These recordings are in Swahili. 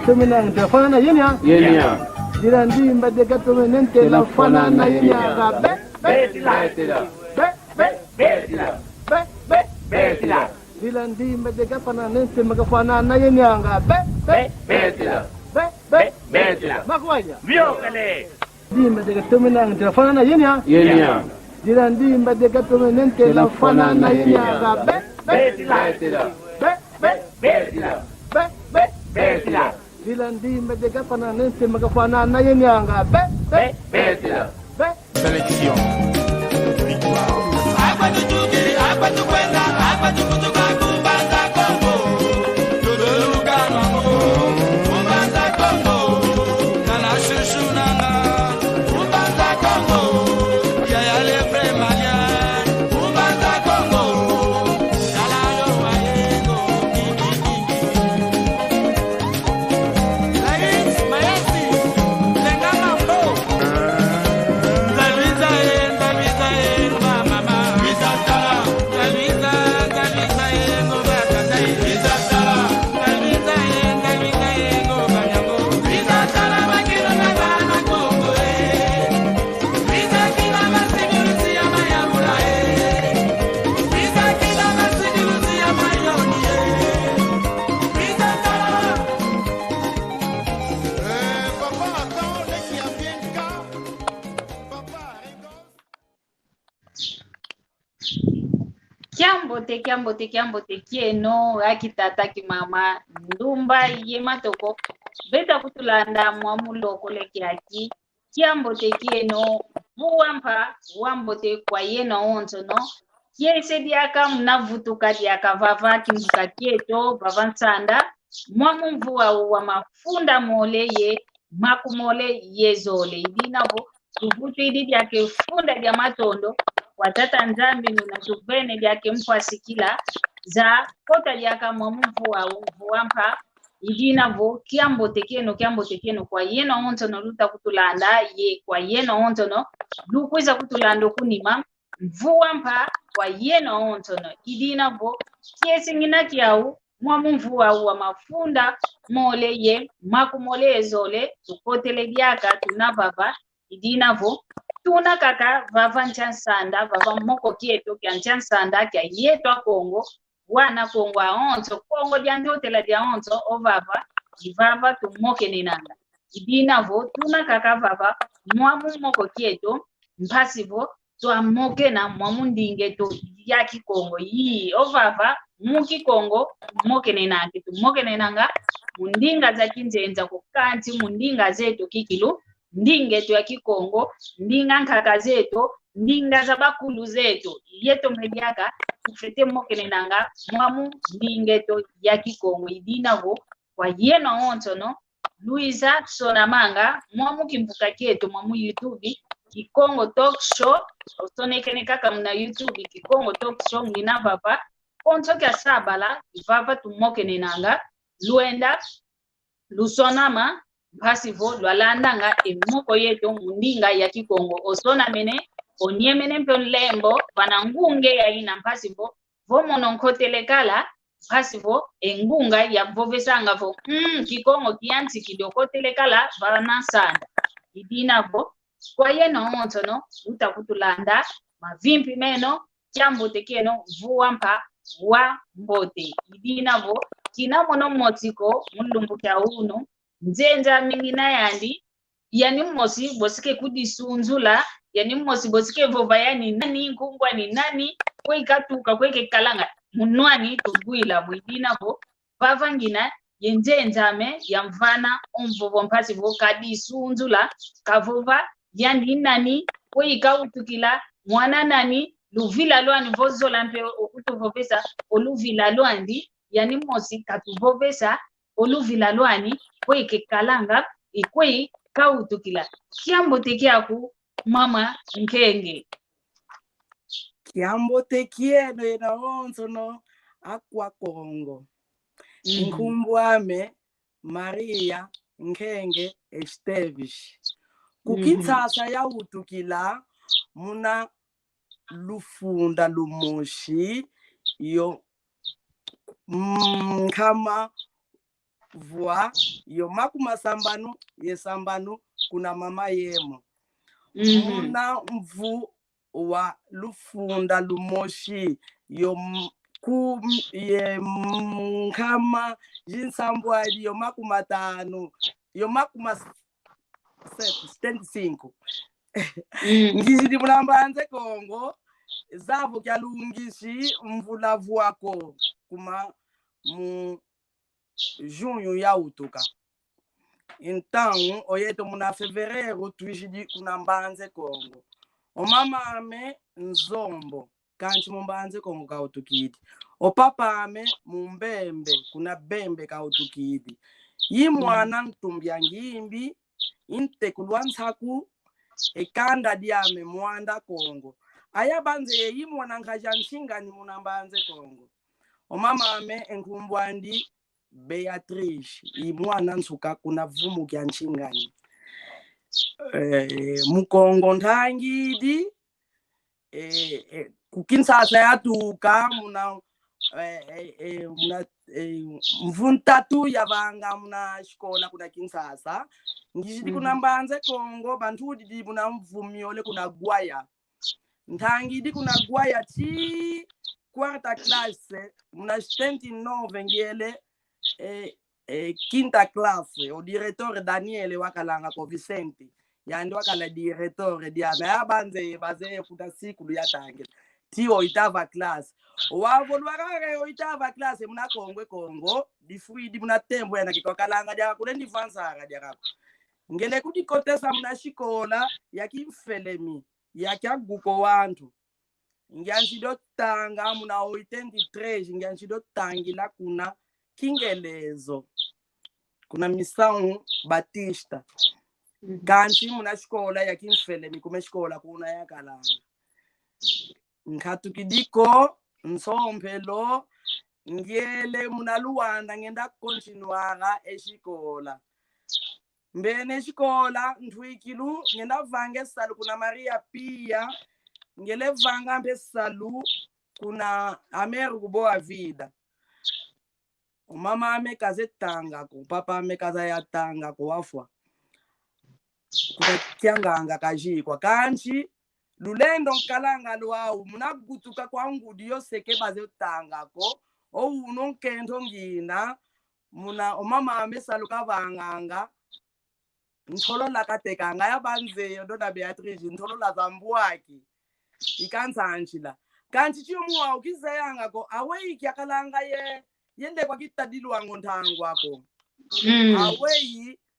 Tuminang telefona na yun ya. Yun ya. Dirandi mbadega tuminen telefona na yun ya. Be Betila. Betila. Dirandi mbadega pananen temagafana na yun ya. Betila. Betila. Makwanya. Viokale. Di mbadega tuminang telefona na yun ya. Yun ya. Dirandi mbadega tuminen telefona na yun ya. Betila. Betila. Betila. Dilandi mbadega pananen temagafana na yun ya. Betila. Sélection. Agua tu chukiri, agua tu cuenta, agua tu kutuka kubanza Congo. Todo lugar mambo, kubanza Congo. Nana shushu nanga, kubanza Congo. Yaya le frère malien, kubanza Congo. Yala yo wayengo, Lais, Mayasi, lenga mambo. Mama, Luisa, kiambote kieno akitata kimama ndumba ye matoko beta kutulanda mwamuloko lekiaki kiambote kieno buwampa wambote kwa yeno onto no kiese diaka mnavutuka diaka vava kimbuka kieto vava nsanda mwamu mvua wa mafunda mole ye makumole yezole idinavo tuvutu idi diake funda dia matondo watata nzambi nuna tuvene diake mpwasikila za kota diaka mwamu mvua mpa idinavo kiambote kieno kwa yeno ontono luta kutulanda ye kwa yeno ontono lukwiza kutulanda kunima mvua mpa kwa yeno ontono idinavo kiesingina kiau mwamu mvua wa mafunda mole ye makumole ezole tukotele diaka tunavava idinavo tuna kaka vava nchansanda vava moko kieto kya nchansanda kya yeto Kongo wana Kongo aonzo Kongo diandotela diaonzo ovava ivava tumoke ninanga idinavo tuna kaka vava mwamu moko kieto mpasivo twamoke na mwamu ndingeto ya Kikongo yi ovava muki Kongo moke ninanga tumoke ninanga mundinga za kinzenza kukanti mundinga zetu kikilu ndingeto ya Kikongo ndinga nkaka zetu ndinga za bakulu zetu yeto mediaka kufete moke ninanga mwamu ndingeto ya Kikongo idinavo kwa yeno ontono Luisa Sonamanga mwamu kimbuka kieto mwamu YouTube Kikongo Talk Show osonekene kaka mna YouTube Kikongo Talk Show ngina papa onto kya sabala ivava tumoke ninanga luenda lusonama basivo lwalandanga emoko yetu mundinga ya Kikongo osona mene onyemene mpe lembo banangunge ya ina basivo vomono nkotelekala basivo engunga ya vovesanga vo Kikongo kianti kidokotelekala banasanda idinavo kwa yeno ontono utakutulanda mavimpi meno kiambote kieno vuwampa wa mbote idinavo kinamono motiko mulumbu kya uno nzenza mingina yandi yani mmosi bosike kudisunzula yani mmosi bosike vova yani nani nkungwa ni nani kwekatuka kweke kalanga munwani tugwila mwidinavo vavangina yenzenzame yamvana omvovo mpasi vo kadisunzula kavova yani nani kwekautukila mwana nani luvila lwani vozola mpe okutuvovesa oluvila lwandi yani mmosi katuvovesa oluvila lwani kweke kalanga ikwei kautukila kiambote kiaku mama nkenge kiambote kieno ena onzono akwa Kongo nkumbwame Maria Nkenge Esteves kukintsasa ya utukila muna lufunda lumoshi yo kama vua yo makuma sambanu yesambanu kuna mama yemo muna mvu wa lufunda lumoshi yo ye kama jinsambwa yo makuma tano yo makuma 75 ngizidi mlambanze Kongo zavo kyalungishi mvula vuako kuma mu junho ya utuka então oyeto muna fevereiro tuishidi kuna mbanze Kongo omama ame nzombo kanchi mumbanze Kongo ka utukidi opapa ame mumbembe kuna bembe ka utukidi yi mwana ntumbya ngimbi intekulwa nsaku ekanda diame mwanda Kongo ayabanze yi mwana nkaja nshingani muna mbanze Kongo omama ame enkumbwandi Beatrice imwana nsuka kuna vumu kya nshingani mukongo ntangidi kukinsasa yatuka muna mvuntatu yavanga muna shikola kuna Kinsasa ngishidi kuna mbanze Kongo bantudi di muna mvumiole kuna gwaya ntangidi kuna gwaya ti quarta classe muna 29 ngele quinta classe o direttore Daniele wakalanga ko Vicente yandi wakala direttore diana yabanze baze kuta sikulu yatange ti oitava classe wavo lwakake oitava classe muna Kongo difuidi muna tembo yana kikokalanga dia kule ndivansaka dia kako ngele kuti kotesa muna xikola yakimfelemi yakyaguko wantu ngiyanxidotanga muna 83 ngiyanxidotangila kuna Kingelezo kuna Misão Batista kanti muna xikola yakimfelemi kume xikola kuna yakalanga nkhatukidiko nsomphelo ngiyele muna Luanda ngenda kontinuara exikola mbene exikola nthuikilu ngenda vange salu kuna Maria Pia ngele vanga mbe salu kuna Ameru Boa Vida umama amekaze tanga ko papa amekaza ya tanga ko wafwa kutyanganga kajikwa kanchi lulendo nkalanga lwawu munagutuka kwa ngudi yoseke baze tanga ko ouno nkento ngina muna umama amesaluka vanganga ntholo la katekanga ya banzeyo dona Beatrice ntholo la zambuaki ikansanchila kanti chimuwa ukizayanga ko awei kyakalanga yende kwa kitadilwa ngonthangu wako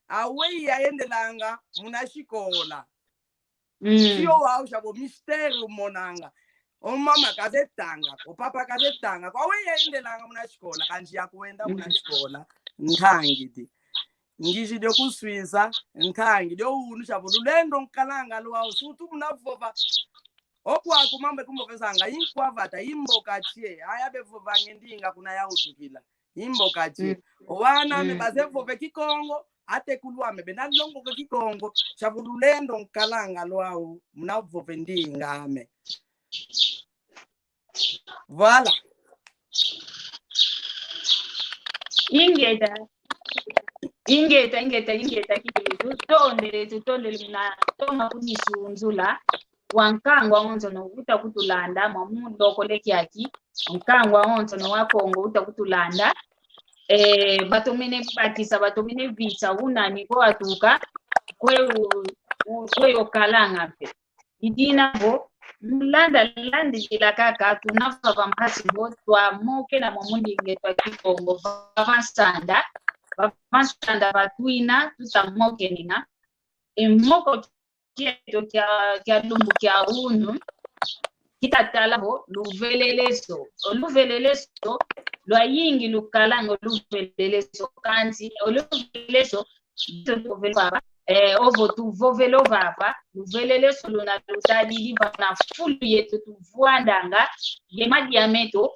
awei yayendelanga muna xikola chiyo wawu xavo misteri monanga umama kazetanga ko papa kazetanga ko awei yayendelanga muna xikola kanti yakuenda muna xikola nthangiti ngixi dio kuswisa nkhangi dio unu xavo lulendo nkalanga luwawu sutu munavova okwako mambe kumbovesanga inkwavata imboka chie haya bevova ngendinga kuna yautukila imboka chie wana me bazevove kikongo ate kulwame benalongo ke kikongo xavo lulendo nkalanga luwawu munavove ndingame voilà ingeta kitu tutondele mna toma kunisunzula wankangwa onzo no utakutulanda mamundo kolekiaki wankangwa onzo no wakongo utakutulanda batomene batisa batomene visa unani ko atuka kweyo kalanga pe idina bo mulanda landi kila kaka tunafa vampasi bo twa moke na mamundi ngetwa kikongo vansanda batwina tutamoke nina emoko kieto kya lumbu kya unu kitatalaho luveleleso lwa yingi lukalango luveleleso kanzi oluveleso tuvelava ovo tuvovelo vava luveleleso luna lutadili vana fulu yetu tuvuandanga yemadiameto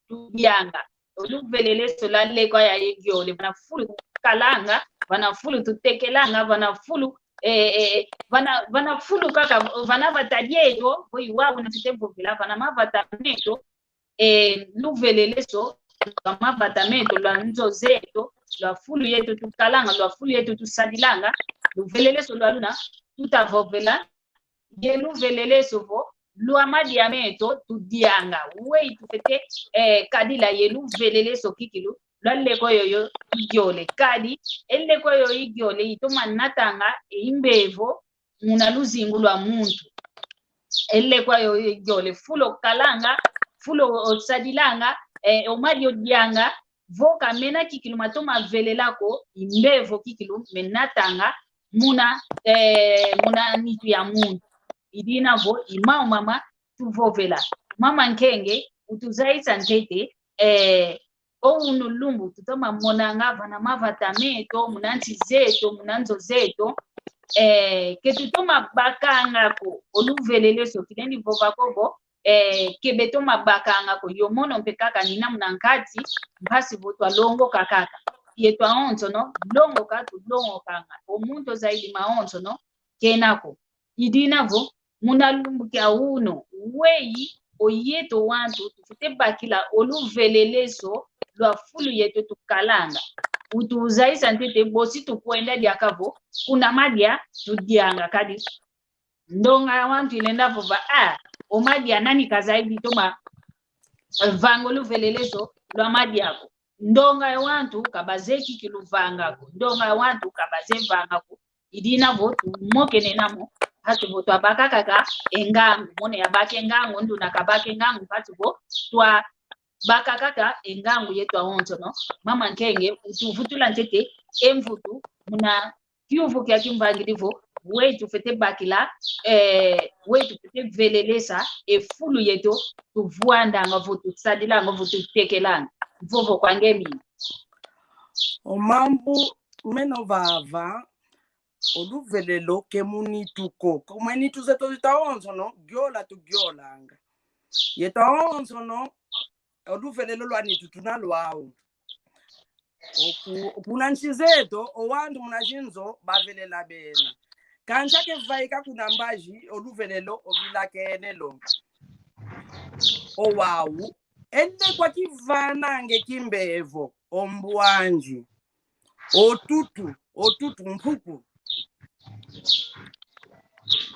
tudianga oluveleleso la lekwa ya yegiole vana fulu kalanga vana fulu tutekelanga vana fulu vana fulu kaka vana vatadieto voi wao na tutembo vila vana mavatameto luveleleso kama vatameto lwa nzozeto lwa fulu yetu tukalanga lwa fulu yetu tusadilanga luveleleso lwa luna tutavovela ye luveleleso vo lwa madiameto tudianga wei tufete kadila ye luveleleso kikilu lwaleko yoyo igyole kadi eleko yoyo igyole itoma natanga imbevo muna luzingu lwa muntu eleko yoyo igyole fulo kalanga fulo osadilanga omali odianga voka mena kikilu matoma velelako imbevo kikilu menatanga muna nitu ya muntu idina vo imao mama tuvovela mama nkenge utuzaisa ntete ounu lumbu tutoma monanga vana mavatameto munanti zeto munanzo zeto ketutoma bakangako oluveleleso kilendi vovakovo kebetoma bakangako yomono mpekaka nina munankati mpasi votwa longo kakaka yetwa onzo no longo katu longo kanga omuntu zaidi maonzo no kenako idinavo muna lumbu kya uno wei oyeto wantu tufite bakila oluveleleso lwa fulu yetu tukalanga utuzaisa ntete bosi tukwenda diakavo kuna madia tudianga kadi ndonga wantu ilenda vova omadia nani kazaidi toma vango luveleleso lwa madiako ndonga wantu kabazeki kiluvangako ndonga wantu kabaze vangako idina votu moke nenamo hatu bo twa bakaka engangu mone ya bake engangu ndu nakabake engangu hatu bo twa bakaka engangu yetu ahonzo no mama nkenge utuvutula ntete emvutu muna kiuvu kya kimvangirivo wetu fete bakila wetu fete velelesa efulu yetu tuvuanda ngavutu sadila ngavutu tekelanga vovo kwangemi omambu meno vava oluvelelo kemunituko komenitu zeto zitaonzo no gyola tu gyolanga yetaonzo no oluvelelo lwanitu tunalwawo opunanchizeto owandu munachinzo bavelela bena kanchake vaika kuna mbaji oluvelelo ovilakene lo owawu ende kwa kivanange kimbevo ombuanji otutu mpuku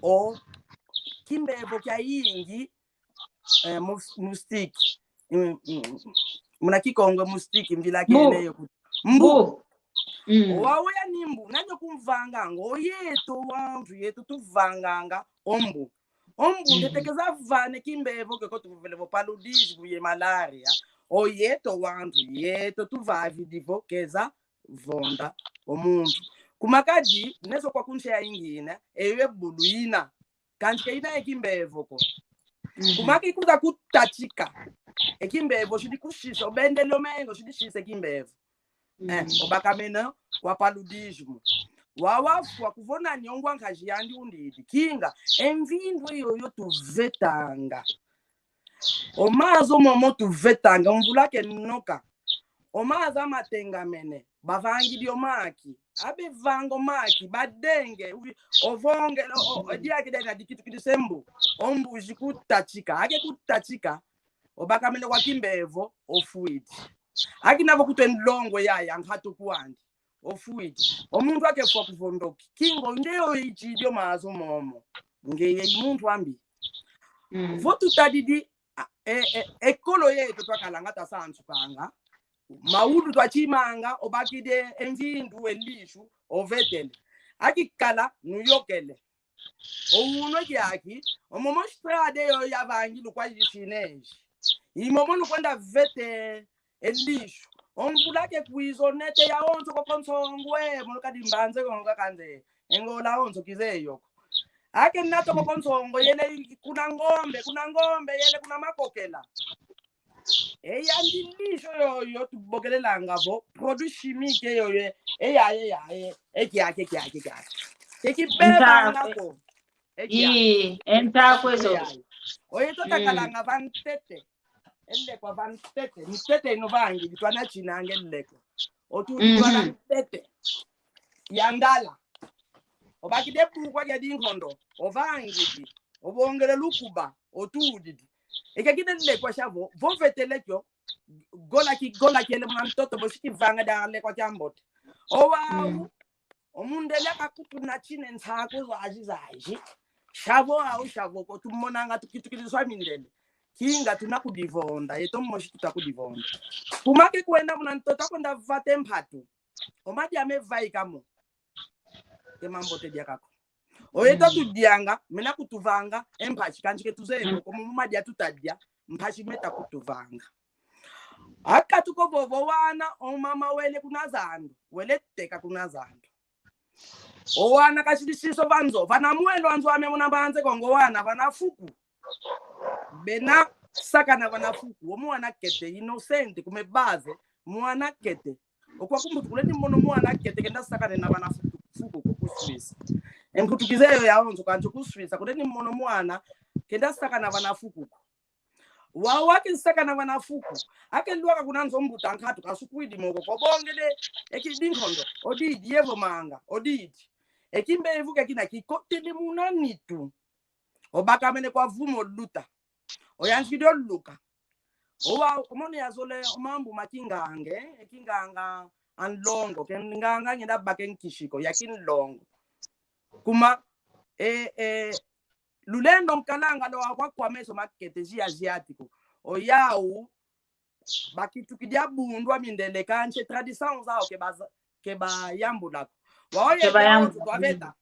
o kimbevo kya yingi mustiki muna kikongwe mustiki mvilakene yo mbu wawuya nimbu nanyo kumvanganga oyeto wantu yetu tuvanganga ombu ndetekeza vane kimbevo keko tuvelevo paludiji kuye malaria oyeto wantu yeto tuvavidivo keza vonda omuntu kumakaji neso kwa kunsha ingine ewe buluina kanchike ina ekimbevo ko kumaki kuza kutachika ekimbevo shidi kushisha obendelo mengo shidi shise ekimbevo obakamena kwa paludismo wawafwa kuvona nyongwa nkaji yandi undidi kinga envindu yoyo tuvetanga omazo momo tuvetanga mvulake noka omaza matengamene bavangi maki abe vango maki badenge ovonge odiake dena dikitu kidisembu ombu jikutachika ake kutachika obakamene kwa kimbevo ofuiti akinavo kutendlongo yaya nghato kuandi ofuiti omuntu ake fwa kuvondoki kingo ngeyo ichidio mazo momo ngeye muntu ambi votu tadidi ekolo yetu twakalanga tasanzu kanga maulu twachimanga obakide envindu elishu ovetele akikala nuyokele ouno kyaki omomo strade yo yavangi lukwa jishineji imomo nukwenda vete elishu ombulake kwizo nete ya onzo kokonsongwe mulukadi mbanze konga kanze engola onzo kizeyo ake nato kokonsongo yele kuna ngombe yele kuna makokela eyandilisho yoyo tubokelelanga vo produit chimique yoyo eyaye ekyake ekipela ngako entakwezo oyeto takalanga vantete eleko vantete ntete ino vangi bitwana chinange eleko otutwana ntete yandala obakide pukwa kya dinkondo ovangi obongele lukuba otudidi ekakide lekwa shavo vovetelekyo gola kiele mwantoto boshiki vanga dale kwa chambote owawu omundele akakutuna chine ntsako zaji shavo ko tumonanga tukitukizwa mindele kinga tunakudivonda yeto mmoshi tutakudivonda kumake kwenda mwantoto akonda vate mpatu omadi amevaikamo kemambote diakako oyeto tudianga mena kutuvanga empachi kanjike tuzeko komo mumadi atutadia mpachi meta kutuvanga akatuko vovo wana omama wele kunazando wele teka kunazando owana kashidishiso vanzo vana muelo anzo ame munabanze kongo wana vana fuku bena sakana vana fuku omwana kete innocent kumebaze mwana kete okwa kumbutu kuleni mono mwana kete kenda sakana na vana fuku kukuswisa emputukizeyo yaonzo kanjo kuswisa kuleni mono mwana kenda sakana vana fuku wawake sakana vana fuku akelwaka kunanzo mbuta nkatu kasukwidi moko kobongele ekidinkondo odidi yevo manga odidi ekimbe evuke kina kikotele munanitu obakamene kwa vumo luta oyanjido luka owa omone yazole omambu makingange ekinganga anlongo kenganga ngenda baken kishiko yakin longo kuma lulendo mkalanga lo kwa meso makete asiatico oyawu bakitukidia bundwa mindele kanche tradition zao ke ba yambula waoye twabeta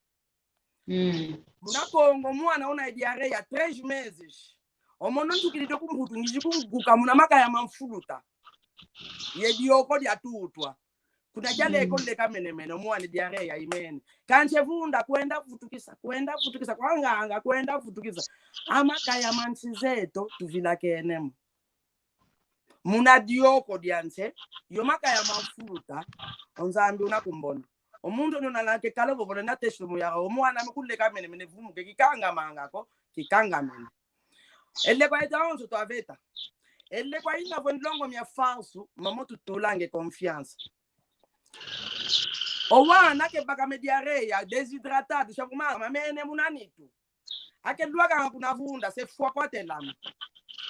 Muna Kongo mwana una diarrhea ya 3 meses. Omono ntukilito kumhutu ngijikunguka muna makaya mamfuluta. Yedioko dia tutwa. Kuna jale ekole kamenemene mwana diarrhea imene. Kanche vunda kwenda futukisa kwa nganga kwenda futukisa. Amakaya mansizeto tuvila kenemo. Muna dioko dianse yomakaya mamfuluta onzambi unakumbona. Omuntu nona lake kalobo bona natesho muya omwana mekule kamenemene vumuke kikanga mangako kikangamene. Elle kwa ita onzo to aveta. Elle kwa ina vondlongo mya falso mamoto tolange confiance. Owana ke baka mediarea deshydratado shakuma mamene munanitu. Ake luaka kuna vunda se fwa kwa telama.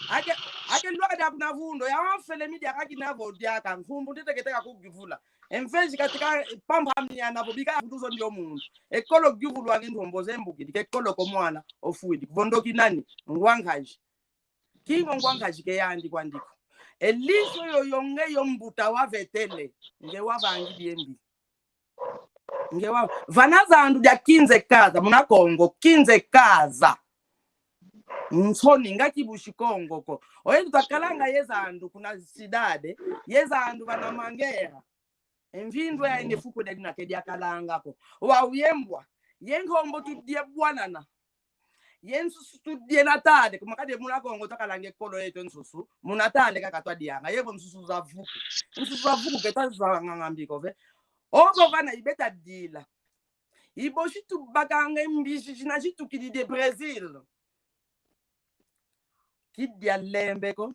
Ake luaka da kuna vundo ya wafele media kakina vodia kan fumbu teteketeka kugivula. Enfezi katika pampamni anabobika kutuzo ndio mundu. Ekolo givulu wangintombo zembuki ekolo komwana ofuidi bondoki nani ngwangaji. Kingo ngwangaji ke yandi kwandiko. Eliso yoyonge yombuta wa vetele nge wavangi diembi. Nge wa vanaza andu dia 15 kaza muna Kongo 15 kaza. Nsoni ngakibushi Kongo ko. Oye tutakalanga yeza andu kuna sidade yeza andu bana mangera. Envindo ya ngefuko de na kedia kalanga ko. Wa uyembwa yenkombo tudie bwanana. Yensu tudie natade kumakade muna Kongo takalange kolo yeto nsusu munatande kakatwa dianga yebo nsusu za vuku. Nsusu za vuku ketaza ngangambiko ve. Ozo vana ibeta dila. Iboshi tubakanga mbishi china chitu kidide Brazil. Kidia lembeko,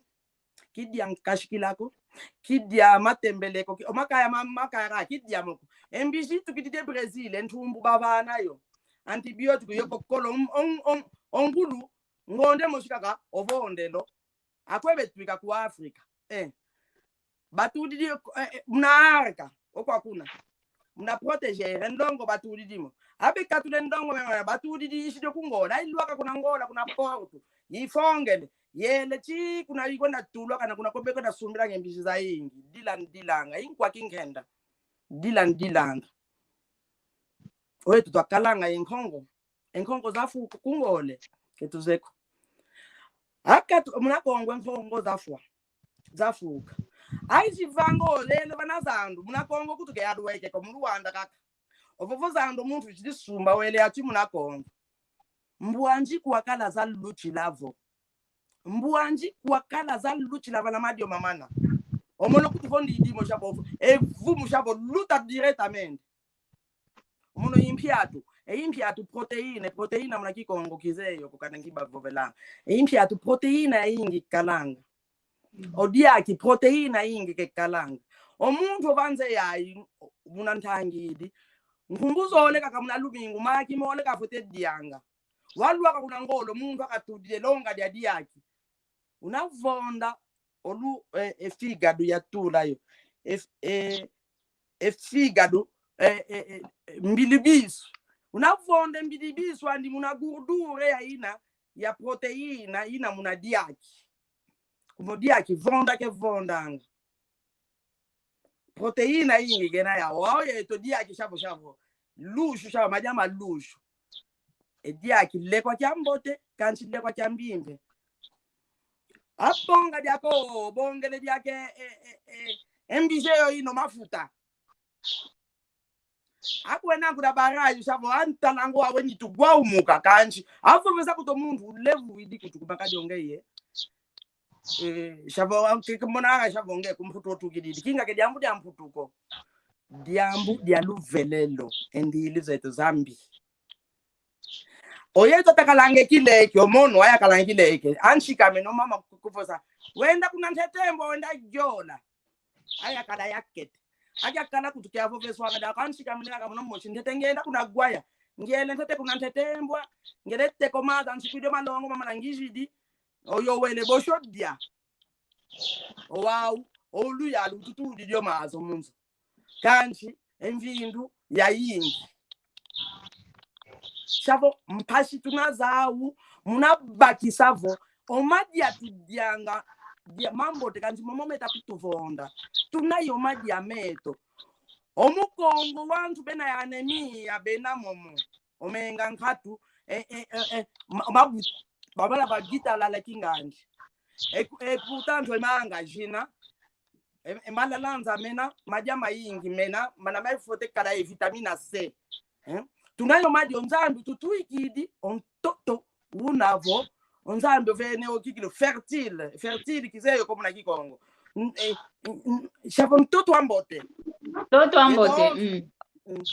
kidia nkashikilako, kidia matembeleko, omakaya mamakara kidia moko. Mbishi tukidide Brazil entumbu babana yo. Antibiotico yoko kolo ongulu ngonde moshikaka ovondelo. Akwebe twika ku Africa. Batudidi mnaarka okwakuna. Muna proteger ndongo batudidimo. Abe katule ndongo batudidi ishide kungola. Iluaka kuna ngola kuna porto. Yifongele. Yele chi kuna ikwenda tulwa kana kuna kobeka na sumbira ngembishi za ingi dilanga inkwa kingenda dilanga oye tutakalanga enkongo zafu kungole ketuzeko aka muna Kongo enkongo zafuka aijivango lele banazandu muna Kongo kutuke yadweke ko mu Rwanda kaka ovovozandu muntu chidisumba wele ati muna Kongo mbwanji kuwakala za luchi lavo Mbuanji wakala za luchi la madio mamana. Omono kutufondi idimo shabo. Vumu shabo luta directamente. Omono impiatu proteine muna Kikongo kizeyo kukanangiba vovela. Impiatu proteine ingi kalanga. Odiaki proteine ingi ke kalanga. Omuntu vanze yayi munantangidi. Nkumbuzo ole kaka muna lubingu maki mole ka fote dianga. Walwa kuna ngolo mundu akatudile longa dia diaki. Unavonda olu figado ya tula yo figado mbilibisu unavonda mbilibisu andi munagurdure ya ina ya proteina ina munadiaki kumodiaki vonda ke vondanga proteina ingi gena ya waoye to diaki shabo lushu shabo majama lushu diaki lekwa kyambote kanchi lekwa kyambimbe Aponga diako bongele diake MBJ ino mafuta. Akwena kuda baraji shabo anta nango aweni tugwa umuka kanchi. Afu meza kuto mundu levu idi kutukubaka diongeye. Shabo kemona shabo nge kumputo tukididi. Kinga ke diambu diamputuko. Diambu dialu velelo endi ilizeto zambi. Oye takalange kileke omono aya kalange kileke anshika meno mama kufosa wenda kuna ntetembo wenda jola aya kala yakete aja kana kutukia voveswa kada kanshika meno kama moshi ntetengenda kuna gwaya ngele ntete kuna ntetembo ngelete komada nshikude malongo mama nangijidi oyo wele boshodia wow olu ya lututu didio mazo munzo kanchi envindu ya yingi Shavo mpashi tunazawu munabaki savo omadi atudianga dia mambo tekanzi momometa kutuvonda tunayo madi ya meto omukongo wantu bena ya anemia bena momo omenga nkatu mabu babala bagita la kingandi pourtant manga jina malalanza mena majama yingi mena mana maifote kada vitamina C tunayo madi onzambi tutuikidi ontoto unavo onzambi vene okikilo fertile kizeyo komo na Kikongo chavo mtoto ambote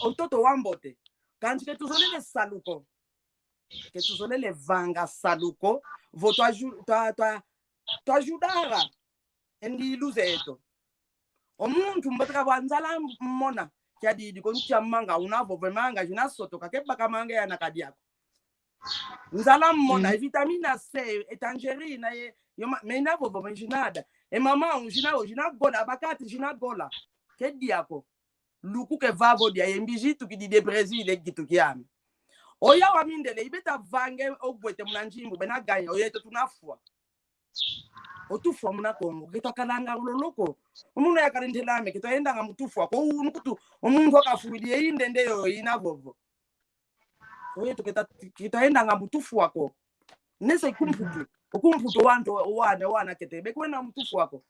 ontoto wambote kanti ke tuzolele saluko ke tuzolele vanga saluko vo to ajudara endi iluzeto omuntu mbotaka wanzala mona kyadidi koncha manga unavo vemanga jina soto kakeba kamanga yana kadiako nzala mona vitamina C tangerine yoma menavo vomenjinada mama ujina gola bakati jina gola kediako luku ke vavo dia yembiji tukidi de Brazil egitu kiami oya wa mindele ibeta vange ogwete mnanjimbu benaganya oyeto tunafua otufwa muna Kongo kitokalanga loloko umuntu yakarindilame kitoenda ngamutufwa ko unukutu umuntu akafuilie inde ndeyo inavovo oyeto kitoenda ngamutufwa ko nese kumputo wana ketebe kwena mutufwa ko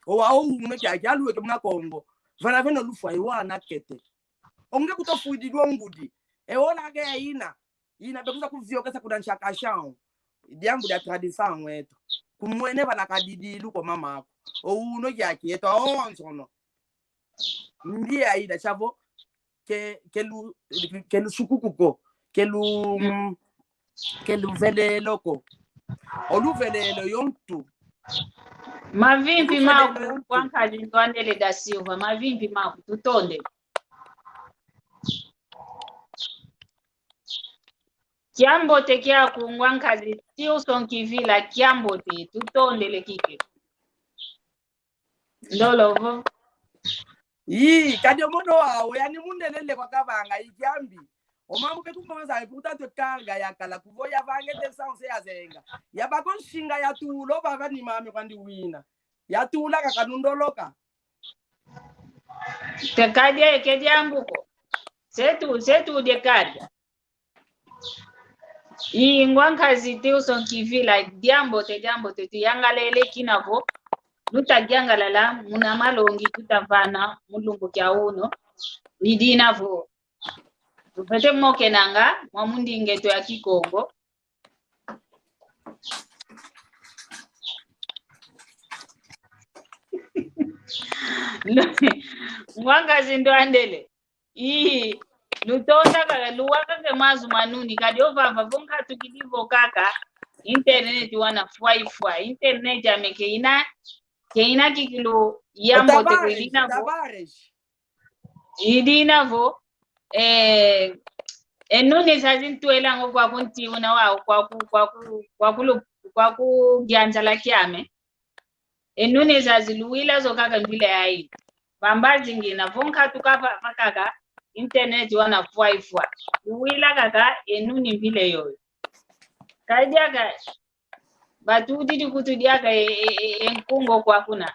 owa umeke ajaluwe ke muna Kongo vana veno lufwa iwana kete onge kutofuidilwa ngudi eona ke ina bekuza kuvyoka sakudansha kashao diambu ya tradition wetu kumwene bana kadidilu kwa mama ako ouno yake yeto onzono ndiye aida chavo kelu sukukuko kelu veleloko oluvelelo yontu mavimbi maku kwankali ndwandele da Silva mavimbi maku tutonde Kiambote kia kungwankazi Tilson Kivila kiambote tutonde le kike ndolovo kadi omono wawo yani mundelele kwa kabanga ikiambi omamuke tukomeza iputa kanga yakala kuvoya vange de sanse yazenga yabakonshinga yatulo baba ni mami kwandi wina yatula kakanundoloka tekadia ekediambuko setu de kadia ingwankazi Tilson Kivila diambote tuyangalele kinavo lutajangalala muna malongi tutavana mulungu kya uno nidinavo tupete moke nanga mwamundi ngeto ya Kikongo ngwangazi ndo andele lutonda kaka luwaka ke mazu manuni kadi ovava vonka tukidivo kaka internet wana fwa internet ameke ina kikilo yambo te idinavo enuni sazintuela ngo kwa kunti una wao kwa ku gianjala kiame enuni zaziluila zo kaka mbile yayi bambazi ngina vonka tukava makaka internet wana fwa luila kaka enuni mbile yoyo kajaga batudi kutudiaka enkungo kwa kuna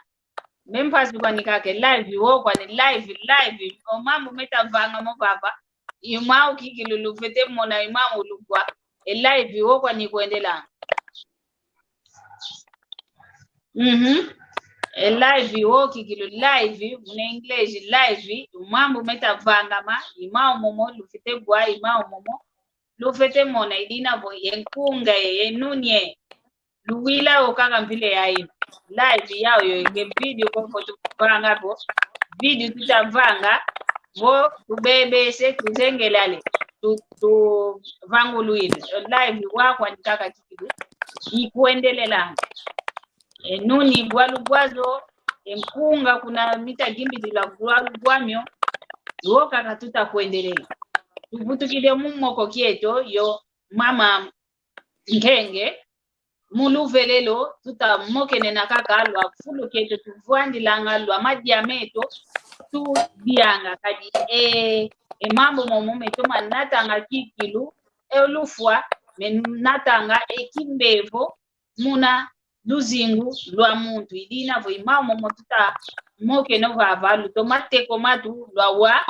members kwa nikake live wo kwa ni live omambo metavanga mo baba imau kikilulu fete mona imamu lugwa live wo kwa ni kuendelea live wo kikilu live muna English live mambo metavanga ma imau momo lufete bwa imau momo lufete mona idina vo yenkunga yenunye luwila okaka mpile yayi live yao yo nge video kwa foto vanga po video tutavanga vo tubebe se tuzengelale tu vangu luile live wako nitaka kikidu ikuendelela nuni bwazo empunga kuna mita gimbi la gwamyo woka katuta kuendelea tuvutukile mumoko kieto yo mama nkenge muluvelelo tuta mokene na kaka lwa fulu kieto tuvwandi langa lwa madiameto tu bianga kadi mambo momume toma natanga kikilu elufwa menatanga ekimbevo muna luzingu lwa muntu idina vo imamo motuta moke no vava lutomate komatu lwa wa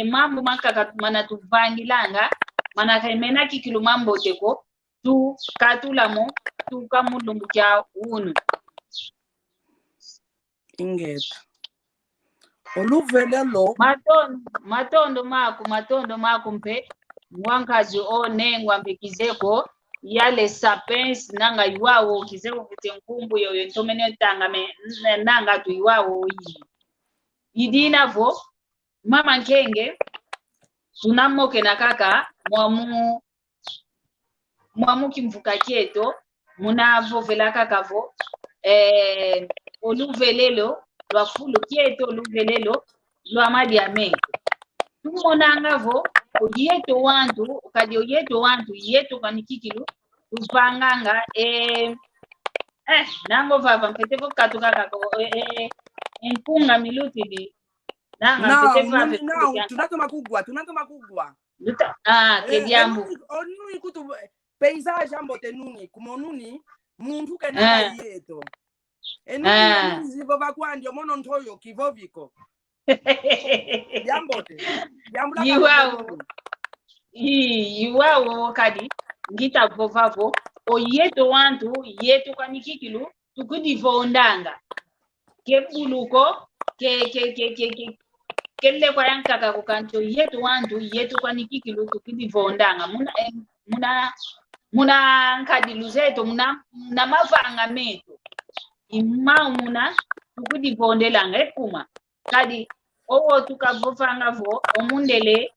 mambo makaka mana tuvangilanga mana kaimena kikilu mambo teko tu katulamo tu kamulungu kya unu ingeta oluvelelo matondo maku mpe ngwankazi onengwa mbekizeko yale sapens nanga iwawo kizeko kute nkumbu yoyo ntomene tanga nanga tu iwawo idina vo mama nkenge tunamoke na kaka mwamu kimvuka kieto munavo vela kakavo oluvelelo lwa fulu kieto oluvelelo lwa madi amengo tumonangavo oyeto wantu kadi oyeto wantu yeto kanikikilu tupanganga nango vava mpeteko katu kaka enkunga miluti di tunatoma kugwa kediambu onuni kutu paysage ambote nuni kumonuni muntu kenanga yeto enuni zivo vakwandi omono ntoyo kivoviko yambote iwawo kadi ngita vovavo oyeto wantu yeto kanikikilu tukudivondanga kebuluko kelle kwa yankaka kukancho yetu wantu yetu kwa nikikilu tukidivondanga muna nkadilu zetu muna mavanga metu imau muna tukudivondelanga ekuma kadi owo tukavofanga vo omundele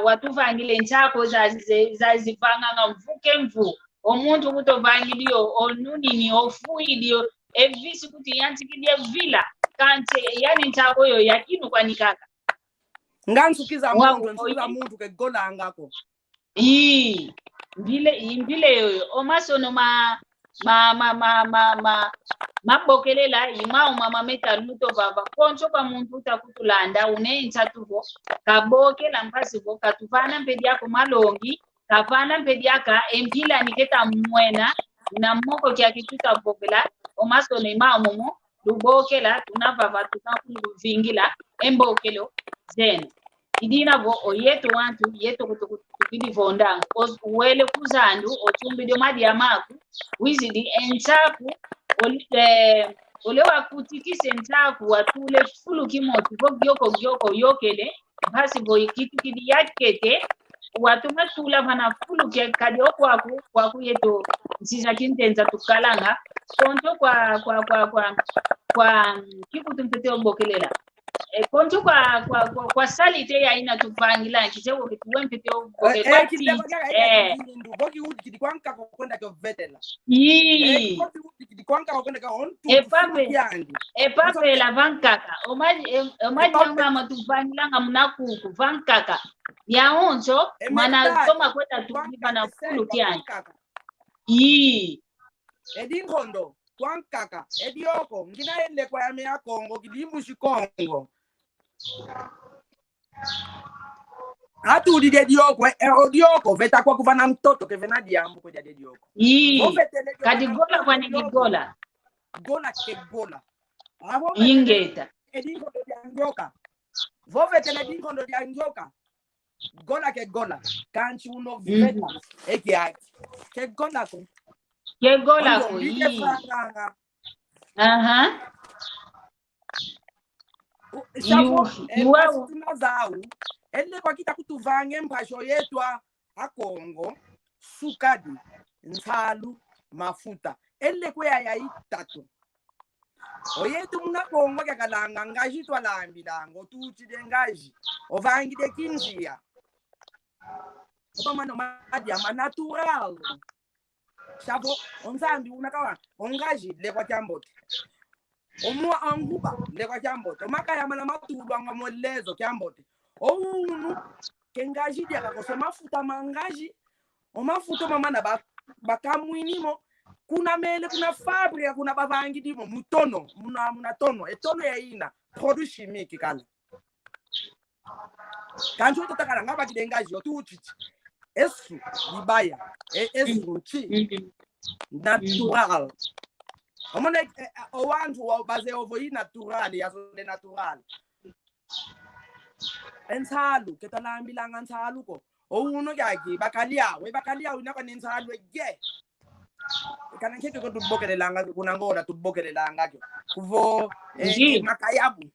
watuvangile nchako zazivanga mvuke mvu omuntu kutovangiliyo onunini ofuidiyo evisi kuti yantikidie vila kante yani nchako yo yakinu kwa nikaka ngansukiza muntu kegolangako mbile yoyo omasono mabokelela imao mama meta luto baba koncho kwa muntu utakutulanda unencha tuvo kabokela mpasivo katufana mpedi yako malongi kafana mpedi yaka empila niketa mwena na moko kia kituta bokela omasono imao momo lubokela tunavava tunakuvingila embokelo zene idina vo oyeto wantu yeto kutukidivondanga wele kuzandu otumbidio madi amaku wizidi enchaku ole wakutikise enchaku watule fulu kimoti vo gyoko yokele basi vo ikitu kidi yakete watuma tula vana fulu kadi okwaku yeto nsisa kintenza tukalanga konto kwa kikutu mpete obokelela konto kwa salite ya ina tupangila kisewo kituwe mpete obokelela boki udikidi kwanka kokwenda kovetela epape la vankaka omaji mama tupangilanga munakuku vankaka ya onzo mana toma kweta tukipa na fulu kiani edinkondo kwankaka edioko ngina ele kwa yame ya Kongo kidimbu shikongo atu di dioko veta kwa kuvana mtoto kevena diambu kwa dioko kadi gola kwa nigigola gola ke gola ingeta edinkondo dia njoka vovetele edinkondo dia njoka gola ke gola kanchi uno veta eki aki ke gola ko kegola ko iwawo tunazau ele kwa kita kutuvange mpasho yetu a Kongo sukadi nsalu mafuta ele kwa ya itatu oyetu muna Kongo kakalanga ngaji twalambi dango tuti de ngaji ovangi de kinjia kama no madi ama natural chavo onzambi unakawa ongaji le kwa chambote omwa anguba le kwa chambote makaya mana matulwa ngamolezo chambote ounu kengaji dia kako mafuta mangaji omafuta mama na bakamwinimo kuna mele kuna fabrika kuna bavangi dimo mutono muna tono etono ya ina produit chimique kala kanjo totakala ngaba kidengaji otuchi esu libaya esu chi natural omona owantu wa base ovo natural ya zone natural Ensalo ketalambilanga nsalo ko ouno kyaki bakaliawe inaka nensalo ye kana nkeke ko tubokelelanga kunangona tubokelelanga kyo kuvo makayabu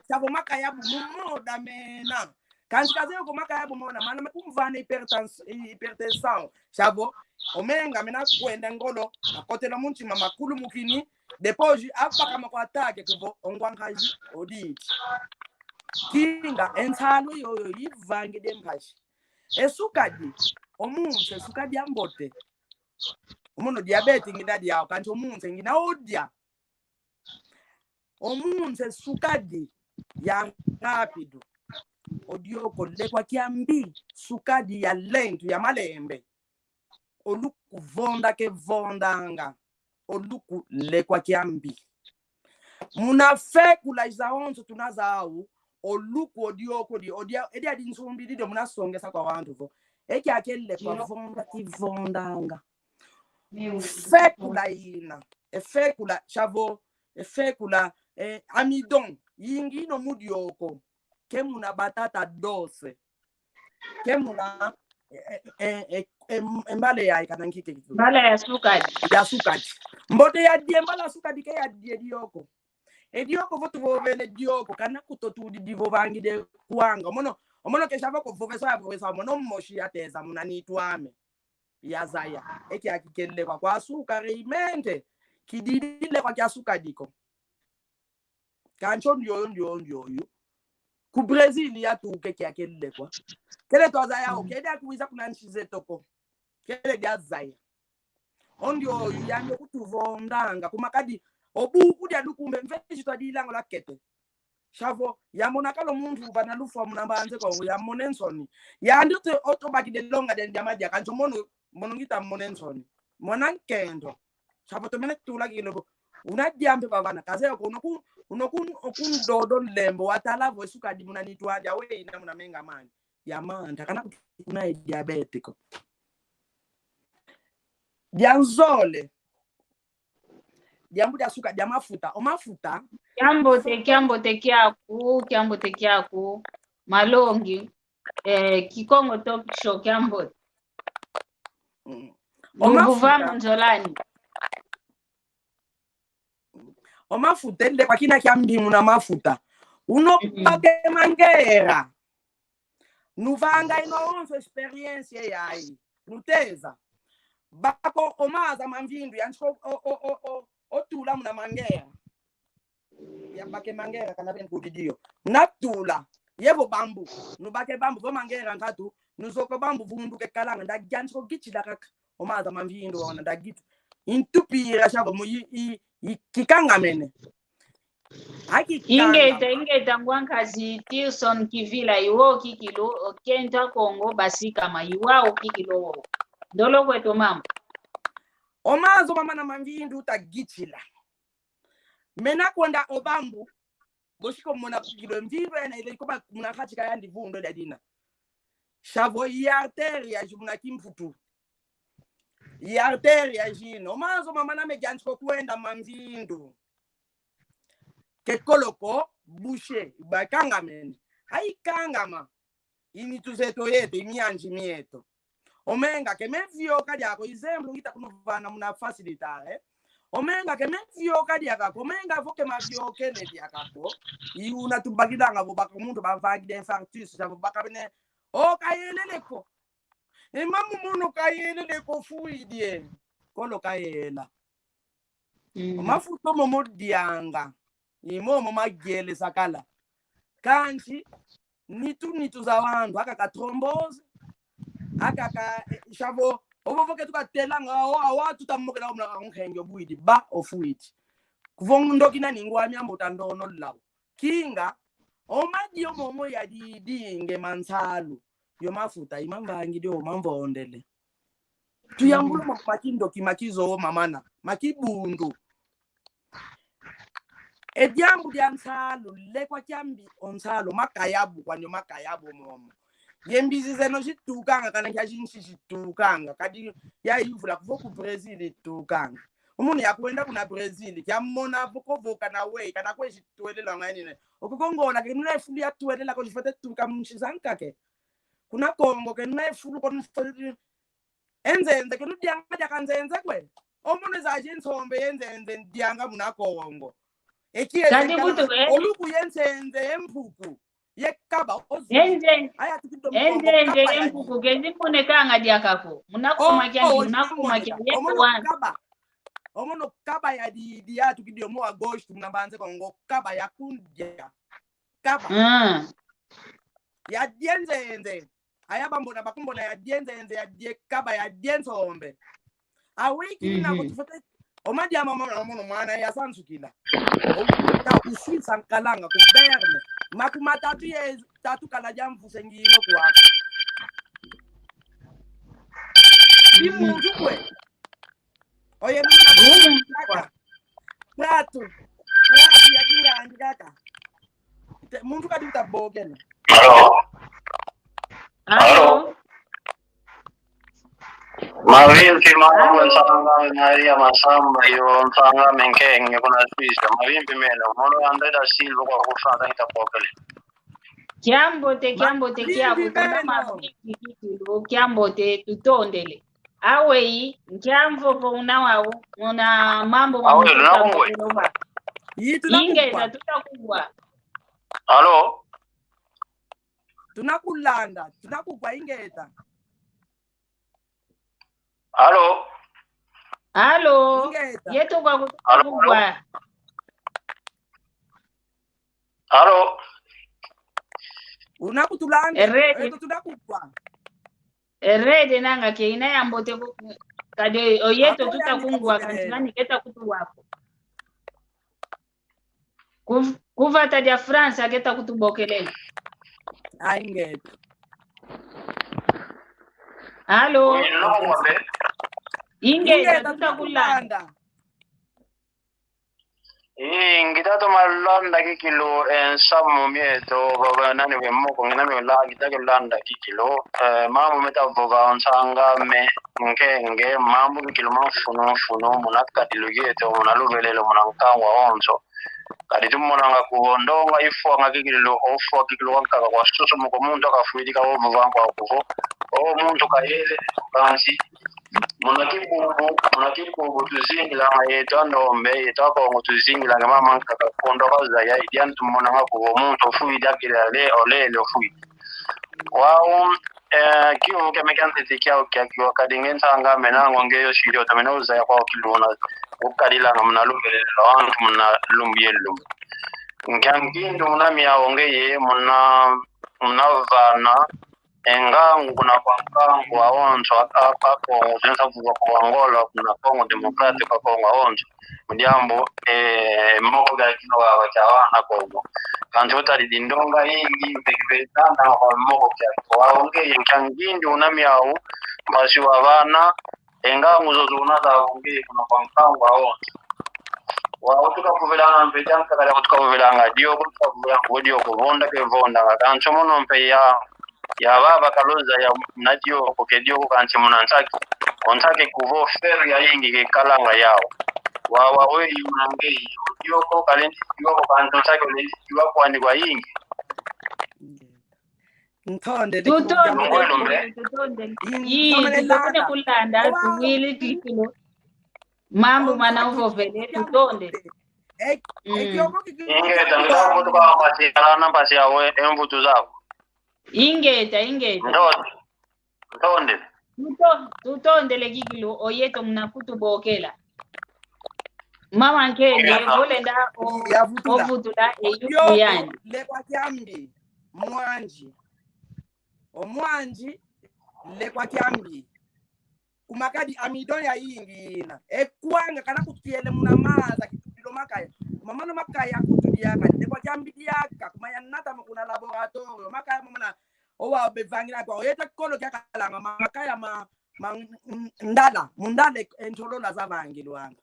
sabo makayabu mumoda mena kanti kaze ko makayabu mona mana kumvana hypertension sabo omenga mena kwenda ngolo akotela munchima makulu mukini depois apaka makwatake kuvo ongwangaji oditi kinga ensalo yoyo ivange dempashi esukadi omuntu esukadi ambote umuntu diabetes ngidadi yawo kanti omuntu ngina odia omuntu esukadi ya rapido odioko lekwa kiambi sukadi ya lento ya malembe oluku vonda ke vondanga oluku lekwa kiambi munafekula izaonzo tunazawu oluku odioko odia edia dinsumbi dido munasongesa kwa bantu vo eki akelle kwa vonda ki vondanga fekula ina efekula chavo efekula amidon yingino mudioko kemuna batata 12 kemuna mbale ya ikanankike kitu mbale ya sukadi mbote ya die mbala sukadi ke ya die dioko edioko votu vovele dioko kana kutotudi divo vangide kuanga omono keshava ko vovesa mono moshi yateza munanitwame yazaya eki akikelle kwa sukari imente kididile kwa sukadiko kancho ndio ku Brazil ya tuke kyakelle kwa kele toza yao kede akuiza kuna nchize toko kele yazaya ondio yanyo kutuvondanga kumakadi obuku dia dukumbe mfeshi twadilango la kete chavo yamona kalo muntu banalufa munambanze ko yamonensoni yandite otobaki de longa de jamadia kancho mono ngita monensoni monankendo chavo to mene tulagilo unadiambe bavana kaze ko unokun dodo lembo watalavo esukadi munanitwaja we ina munamenga mani yamanda kana kuna diabetiko dianzole diambu dia suka dia mafuta omafuta kiambote kyaku malongi kikongo top show kiambote omafuta nzolani omafuta ende kwa kina kiambimu na mafuta unopake mangera nuvanga inoonso experience yayi nuteza bako omaza mamvindu yancho otula muna mangera yabake mangera kana ben kudidio natula yebo bambu nubake bambu vo mangera ngatu nuzoko bambu vunduke kalanga ndajancho gichida kaka omaza mamvindu ona ndagitu intupira shabo mu kikangamene ingeta ngwankazi Tilson Kivila iwo kikilo kenta Kongo basika ma iwao kikilo ndolo kweto mama omazo mama na mamvindu utagichila mena kwenda obambu boshiko mona kikilo mvindu ena ile koba muna khatika yandi vundo dadina chavo ya arteria jumuna kimfutu ya arteria jino omazo mama na mejancho kwenda mamvindu kekoloko bushe bakangamene haikangama inituzeto yetu imyanji mieto omenga kemevyo kadi yako izembu ngita kunuvana muna facilitare omenga kemevyo kadi yako omenga voke mavyo kene yakako iuna tubagidanga vo baka muntu bavagide infarctus sabo baka bene o kayeleleko imamu muno kayeleleko fuidie kolo kayela mafuto momodianga imomo magele sakala kanchi nitu za wantu aka trombose aka chavo ovovoke tukatelanga awatu tamokela omna onkhenge buidi ba ofuiti kuvongo kina ningwa myambo tandono lawo kinga omadi omomo ya didinge mansalo yo mafuta imambangi dio mamvondele tuyambula makindo kimakizo mamana makibundu ediambu dia nsalo lekwa kyambi onsalo makayabu kwanyo makayabu momo yembizi zeno zitukanga kana kyashinshi zitukanga kadi ya ivula kuvo ku Brazil tukanga umuntu yakwenda kuna Brazil kyamona vukovoka na we kana kwezituwelela ngani okukongola ke nefulu yatuwelela ko lifate tuka mshizanka ke kuna Kongo ke nefulu ko enzenze ke ludyanga yakanzenze kwe omuntu zaje insombe yenzenze ndianga muna Kongo Kanti kuthi oluku yenzenze empuku yekaba enzenze empuku ke zifunekanga dyakako munakuma kyani munakuma kyekwa omono kaba ya di atu kidio mo agosto mnabanze Kongo kaba ya kundya kaba ya dienzenze ayabambona bakumbona ya dienzenze ya kaba ya diensombe awiki na kutufote omadi ya mama mwana ya sansukila ta usisa nkalanga ku Berne makumatatu ye tatu kala jamvuse ngino kwako bimuntu kwe oye mina Prato ya kinga kaka muntu kadi utabogela Allo Mavimbi mambo nsanga nari amasamba yo nsanga menkenge kuna sisa mavimbi meno mono andeda silvo kwa kufanya itapokele Kiambote kiabu tuna mavimbi kikilo kiambote tutondele awei nkiamvo po unawawu una mambo mambo ingeza tutakugwa Allo tunakulanda tunakugwa ingeza Allo yeto kwa kutugwa Allo unakutulanda eto tunakugwa erede nanga ke ina yambote kade oyeto tutakungwa kantilani keta kutu wako kuvata dia France keta kutubokelela aingeto Allo ingeza tutakulanda ngitato malanda kikilo ensamu mieto baba nani wemoko nginami la ngitake landa kikilo mamu metavoga nsanga me ngenge mambo kikilo mafuno munakadilugeto munaluvelelo munankangwa onzo kadi tumonanga kuhondonga ifo ngakikilo ofo kikilo wankaka kwa susu muko muntu akafuidika ovu vangu akuvo o muntu kayele kansi munakibubu tuzingila yeto ndombe yeto Kongo tuzingila mama nkaka kondo kaza ya idian tumonanga kuvo muntu ofuida kilale olele ofuida wao kiyo kemekanti tikiao kiyo kadingen sanga menango ngeyo shirio tamenoza ya kwa kilona ukadila mnalubelelo antu mnalumbielu nkangindu munamia ongeye munavana engangu kuna kwangangu waonzo apa Kongo zenza vuwa kwa Angola kuna Kongo Democratic kwa Kongo waonzo mdiambo moko ga kino wa chawana Kongo kanti utari dindonga hingi mpekipetana kwa moko kia waongeye nkangindu unamiau basi wavana engangu zozo unada waongeye kuna kwangangu waonzo wautuka kuvilanga mpejanka kala kutuka kuvilanga dio kutuka kuvilanga dio kuvonda ke vonda kancho mono mpe ya baba kaloza ya nadio kokedio kancho munansaki ontake kuvo feri ya yingi ke kalanga yao wawa we unangei dio ko kalenti dio ko kancho sake le dio ko ani kwa yingi ntonde tutonde tutone kulanda tuwili kikilo mambo manauvo vele tutonde ingeta ngako tuka masiala namba sia we emvutu zako ingeta ntonde tutonde le kikilo oyeto mnakutubokela mama nkende volenda ovutula eyuyani le kwa kyambi omwanji le kwa kyambi kumakadi amidon ya yingina ekwanga kana kutiele munamaza kitilo makaya mamano makaya kutudiaka ndekwa jambi diaka kumaya nata mukuna laboratorio makaya mumuna owa bevangira kwa oyeta kolo kyakalanga makaya ndala mundale entolola zavangilo wanga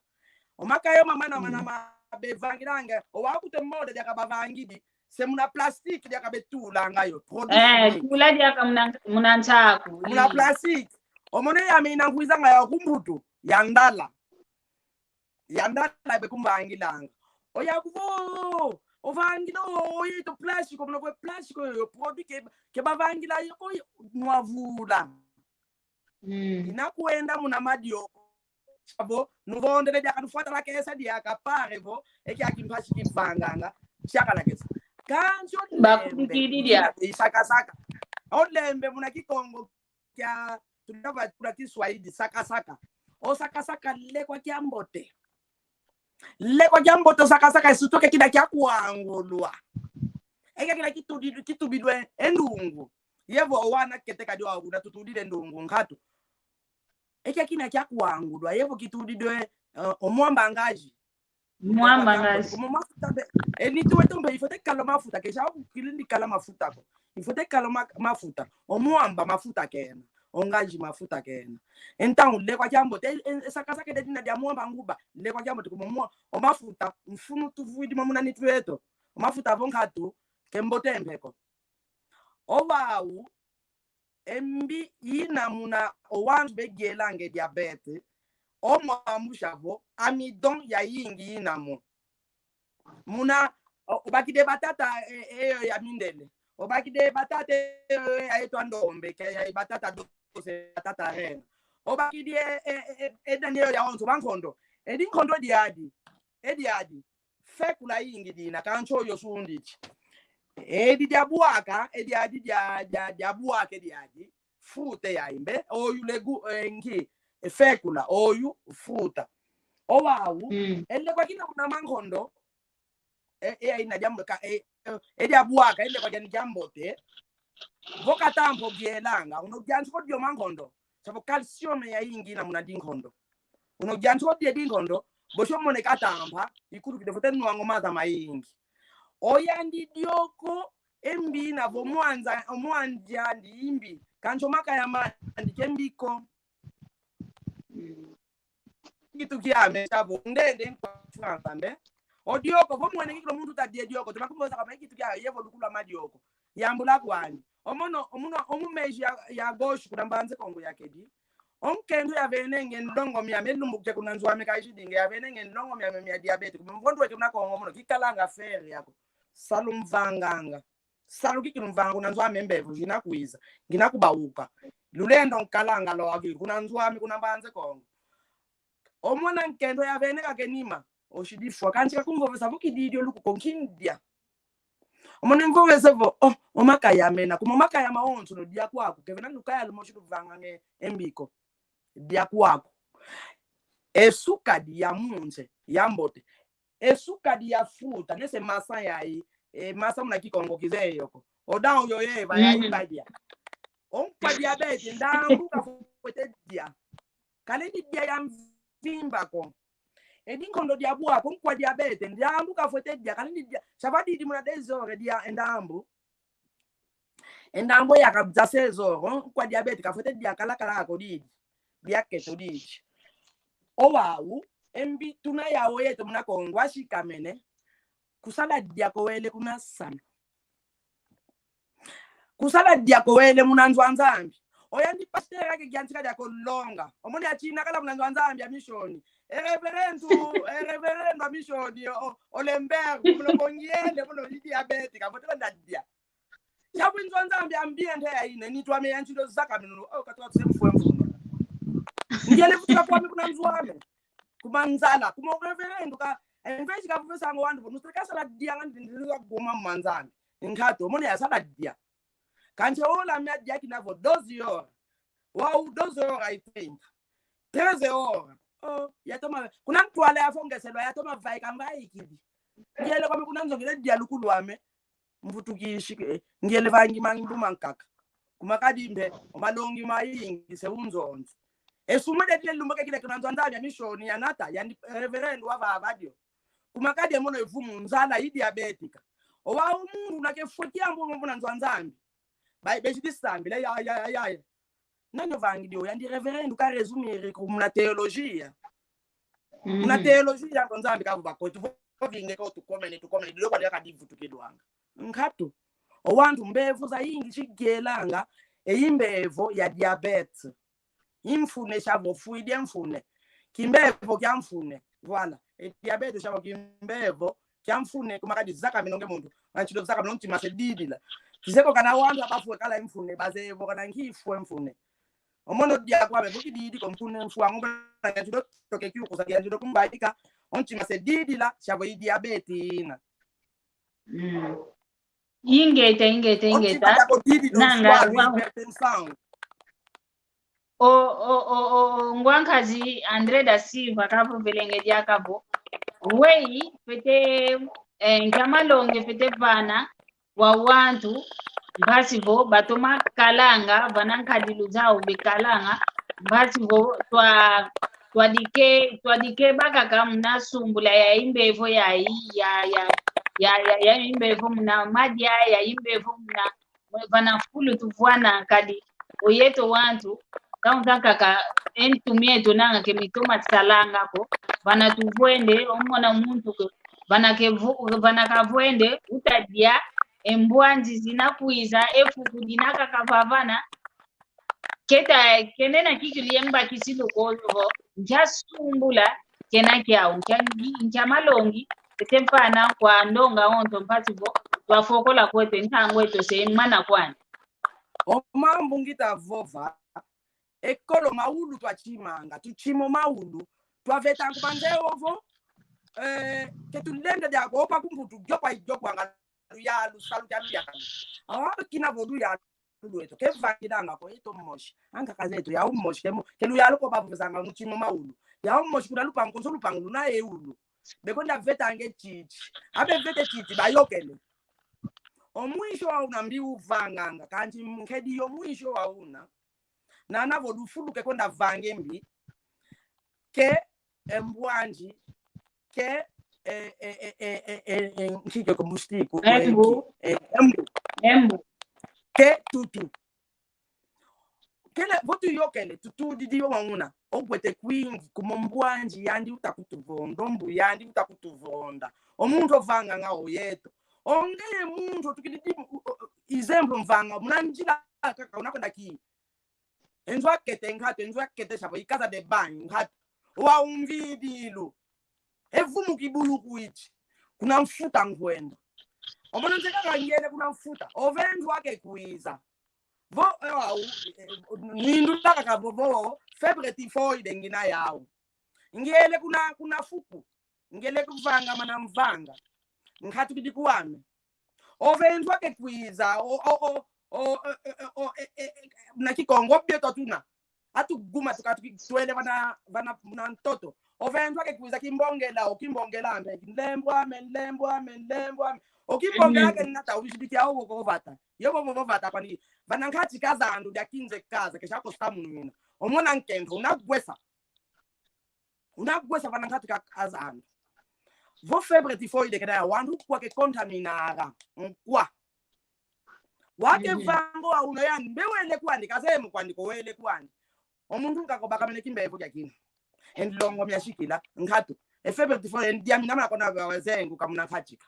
omakaya mamana mana bevangiranga owa kutemode diaka bavangidi semuna plastique diaka betula ngayo tula diaka munanchaku muna plastique omone ya mina ngwizanga ya kumbutu ya ndala yandala bekumbangilanga oyakuvo ovangila oyito plastic omno kwe plastic yo produit ke bavangila yoko nwavula inakuenda muna madio chavo nuvondele jakanufuata la kesa dia kapare vo eki akimpashi kivanganga shaka la kesa kanjo bakukidi dia saka olembe muna kikongo kya tunava kula Kiswahili saka o saka lekwa kyambote saka isutoke kida kya kuangulwa eka kila kitubidwe endungu yevo wana keteka dio kuna tutudile ndungu ngatu eka kina kya kuangulwa yevo kitudidwe omwamba ngaji mafuta eni tuwetombe ifote kala mafuta kesha kilindi kala mafuta ko ifote kala mafuta omwamba mafuta kena ongaji mafuta kena entang lekwa jambo saka de dina dia mwamba nguba lekwa jambo tukumwa o mafuta mfunu tuvuidi mamuna nitweto o mafuta vonkatu kembote mbeko owawu embi ina muna owanzu begelange diabete omwamushavo amidon ya yingi inamo muna obakide batata eyo ya mindele obakide batata aitwa ndombe ke batata dose batata rena obakide edaneo ya onzo bankondo edinkondo ediadi fekula yingi dina kancho yo sundichi ediabuaka ediadi diabuaka ediadi frute ya imbe oyulegu ngi fekula oyu fruta owawu ele kwa kina kuna mangondo ina jambo ka ediabuaka ele kwa jani jambo te voka tampo bielanga unojanzo ko dio mangondo sabo calcium ya yingi na muna dingondo unojanzo dio dingondo bosho mone katampa ikuru kidefote nwango maza mayingi oyandi dioko embi na vo omwanja ndi imbi kancho maka ya mandi kembiko kitu kiame chavo ndende kwa mbe odioko vomwene kilo muntu tadie dioko tunakumboza kama kitu kya yevo lukula madioko yambula kwani omumeji ya goshu kunambanze kongo yakedi onkendo ya venenge ndongo mya melumbuke kunanzwa mekashidinge ya venenge ndongo mya diabetes kumvondo weke kuna kongo mono kikalanga fere yako salumvanganga salu kikilumvanga kunanzwa membevu jinakuiza ginakubauka lulendo nkalanga lo agi kunanzwa kunambanze kongo omwana nkendo ya venega kenima oshidifwa kanchika kungovesa vukididio luku konkindia omwana mvovese vo omakaya mena kuma makaya maonzo no dia kwako kevena lukaya lumoshiduvanga nge embiko dia kwako esuka dia munze yambote esuka dia fruta nese masa yayi masa muna kikongo kizeyoko odawo yoyeva yayi badia onpa diabetes ndambuka fote dia kaleni dia ya vimba ko edinkondo dia bua ko kwa diabetes ndambuka fote dia kaleni dia sabadi di muna dezore dia endambo yakabza sezoro kwa diabetes ka fote dia kala ko didi dia keto didi owawu embi tuna yawo yeto muna kongwa shikamene kusala dia ko wele kuna sana kusala dia ko wele muna nzwanzambi oyandi pasteur ake gyantika dia ko longa omoni achina kala muna nzwanzambi ya mishoni reverendo a mishoni olember muno bongiende muno diabetes ka foto ndadia yabu nzwanzambi ambiente ya ine nitwa me yanchilo zaka mino katwa tsemfwe mfuno ngiyele futhi kwa mina kuna nzwame kumanzala kuma reverendo ka enveji ka professor ngwandu bonuseka sala dia ngandindizwa kugoma manzana ngikhato omoni yasala dia kanche ola mya dia kinavo 12 horas wow 12 horas I think 13 horas yatoma kuna mtwala yafongeselwa yatoma vai kambai kidi ngiyele kwami kuna nzongele dia lukulwame mvutukishi ngiyele vangi mangibuma nkaka kuma kadimbe omalongi mayingi seunzonzo esumede tile lumboke kile kunanzwa ndani ya mishoni yanata ya reverend wava avadio kuma kadi mono ivumu nzala idiabetika owa umuntu nake futhi yambo mbona nzwanzambi bechidisambi le ya nanyo vangi dio yandi reverend ka resumire ku mna teologia mna teologia nzambi ka bakoti vovinge ko tukomene lokho yakadivutukidwanga ngakho owantu mbevu za yingi chigelanga eyimbevo ya diabetes imfune shavo fuide mfune kimbevo kyamfune voilà e diabetes chama kimbevo kyamfune kumakadi zaka minonge muntu anchito zaka minonge masedidila kiseko kana wantu abafwe kala imfune bazevo kana ngifwe mfune omono dia kwabe bukididi komfune mfwa ngoba anchito toke kyuko za anchito kumbaika onchi masedidila chavo diabetes ina ingeta nanga ngwankazi Andre da Silva kapo velenge diakabo wei pete nkamalonge pete vana wa wantu basivo batoma kalanga vanankadilu zao bekalanga basivo twadike bakaka mna sumbula ya imbevo ya imbevo mna madia ya imbevo mna vanafulu tuvwana kadi oyeto wantu kaka entumie tonanga ke mitoma salanga ko vana tuvwende omona muntu ko vana kavwende utadia embwanzi zinakuiza efuku dinaka kavavana keta kenena kikiliemba kisiluko njasumbula kena kyau nchamalongi tetempana kwa ndonga onto mpativo twafokola kwete ntangweto semana kwani omambo ngita vova ekolo maulu twachimanga tuchimo maulu twaveta kubanzeovo ketulende dia gopa kumbutu jopa anga ya lusalu ya awa kina vodu ya lueto ke vakidanga ko eto moshi anga kazeto ya umoshi kelu ya loko babu zanga muchimo maulu ya umoshi kuna lupango so lupango na eulu bekonda veta nge chichi abe vete chichi bayokele omwisho wa unambi uvanganga kanti mkedi yo mwisho wa una na navo lufuluke konda vange mbi ke mbwanji ke nkike komustiku embu ke tutu kele votu yokele tutu didi yo wanguna ogwete kwingi kumombwanji yandi utakutuvonda ombu yandi utakutuvonda omuntu ovanga nga oyeto ongeye muntu tukididi example mvanga munanjila kaka unakwenda ki enzwa kete ngato enzwa kete shabo ikaza de banyu ngato wa umvidilu evumu kibuluku ichi kuna mfuta ngwenda omona nzeka kangene kuna mfuta ovendu wake kuiza vo nindu laka kabobo febre tifoide ngina yao ngele kuna fuku ngele kuvanga mana mvanga ngati kudikuwane ovendu wake kuiza na kikongo bieto tuna atuguma tukatwele bana mtoto ovendu wake kuiza kimbongela ambe lembwa okimbongela ke nata ulibitia au govata yobo govata kwani bana ngati kaza andu ya 15 kaza kesha kosta mununa omona nkendo unagwesa bana ngati kaza andu vo febre tifoide kada wandu kwa ke contaminara nkwa wake vango wa uno yani bewele kwandi kazemu kwandi kowele kwandi omuntu ngakoba kamene kimbevo yakini endlongo myashikila ngatu febre tifoide ndiamina mana kona bazengu kamuna khachika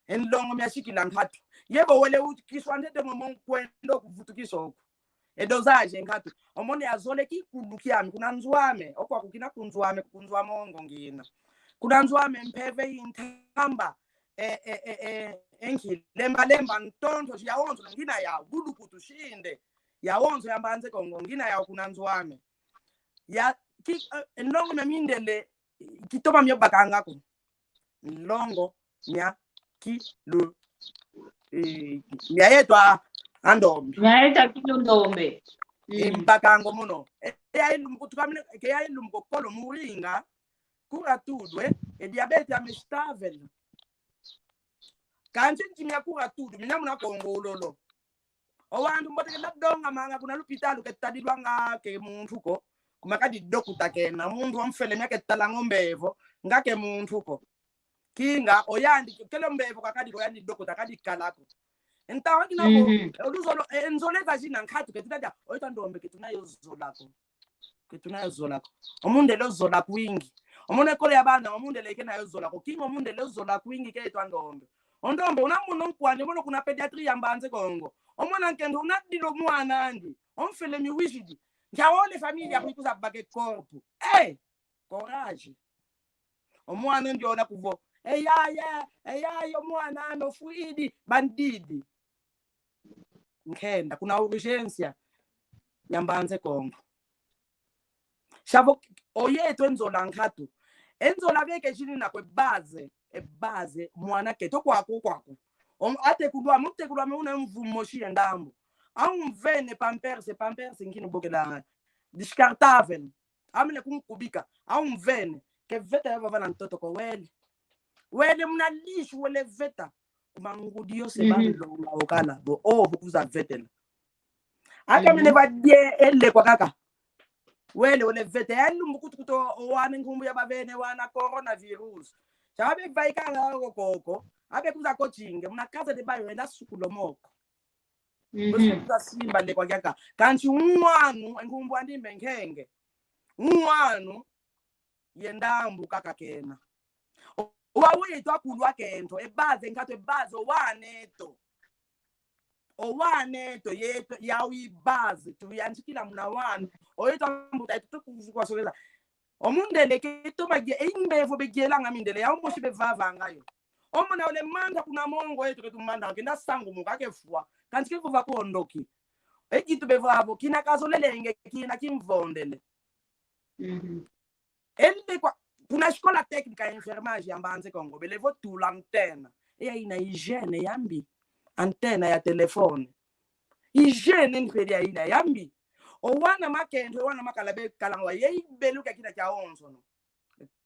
endlongo myashikila ngatu yebo wele ukiswa ndede momonkwendo kuvutukiswa huko edozaje ngatu omone azole kikulukiami kuna nzwame okwa kukina kunzwame kunzwamongo ngina kuna nzwame mpeve intamba enki lemba ntonto yawonzo ngina ya bulukutu shinde yawonzo yambanze kongo ngina ya kuna nzwame ya ndongo memindele kitoma myobakanga ko ndongo nya kilo yetwa andombe nyaeta kilo ndombe impakango muno yayilumkutukamne ke yayilumkokolo muringa kura tudwe diabetes amestavel kanti ntimya kura tudu mina muna kongo ulolo owandu mboteke ndonga manga kuna lupitalu ketadilwa nga ke muntu ko kumakadi dokuta kena muntu omfele myake talangombevo ngake muntu ko kinga oyandi kelo mbevo kakadi ko yandi dokuta kadi kalako entawa kinako oluzolo enzoleka jina nkhathu ketida oyita ndombe ketunayo zolako omundelo zola kwingi omune kole yabana omundele kenayo zolako kinga omundele zola kwingi ketwa ndombe ondombe unamuno nkwande mono kuna pediatri yambanze kongo omona nkendo unadilo mwana andi omfele miwishidi njawole familia kuikuza bake korpu courage omwana ndiona kuvo eyaye omwana anofuidi bandidi nkhenda kuna urgensia yambanze Kongo shavo oyeto enzola nkhatu enzola veke chini na kwe baze mwana keto kwako ate kulwa una mvumo shie ndambo mvene pampers ngini bokela descartable amele kumkubika mvene ke veta yava vana mtoto ko wele mna lishu wele veta kumangudio se bando la okala bo kuza vetela aka mene badie elle kwa kaka wele veta yalumbu kuto wana ngumbu ya bavene wana coronavirus chabe baika ngako koko abe kuza coaching mna casa de bayo enda sukulo moko kuza simba le kwa kaka kanchi umwanu ngumbu andimbe nkenge umwanu yendambu kaka kena wawethu akulwa kento ebaze ngato ebaze owaneto yeto yawibaze tuyanjikila mna wanu oyethu ambuta tukuzukwa solela omundele keto bagie imbevo begiela ngamindele ya umoshi bevava ngayo omona ole manda kuna mongo yetu ketumanda kenda sangu mukake fwa kanti kevuva kondoki ekitu bevavo kina kazolelenge kina kimvondele elle kwa kuna escola técnica ya enfermagem yambanze Kongo belevo tula antena ina hygiene yambi antena ya telefone hygiene npedia ina yambi owana makendo owana makalabe kalangwa yebeluka kina kya onzo no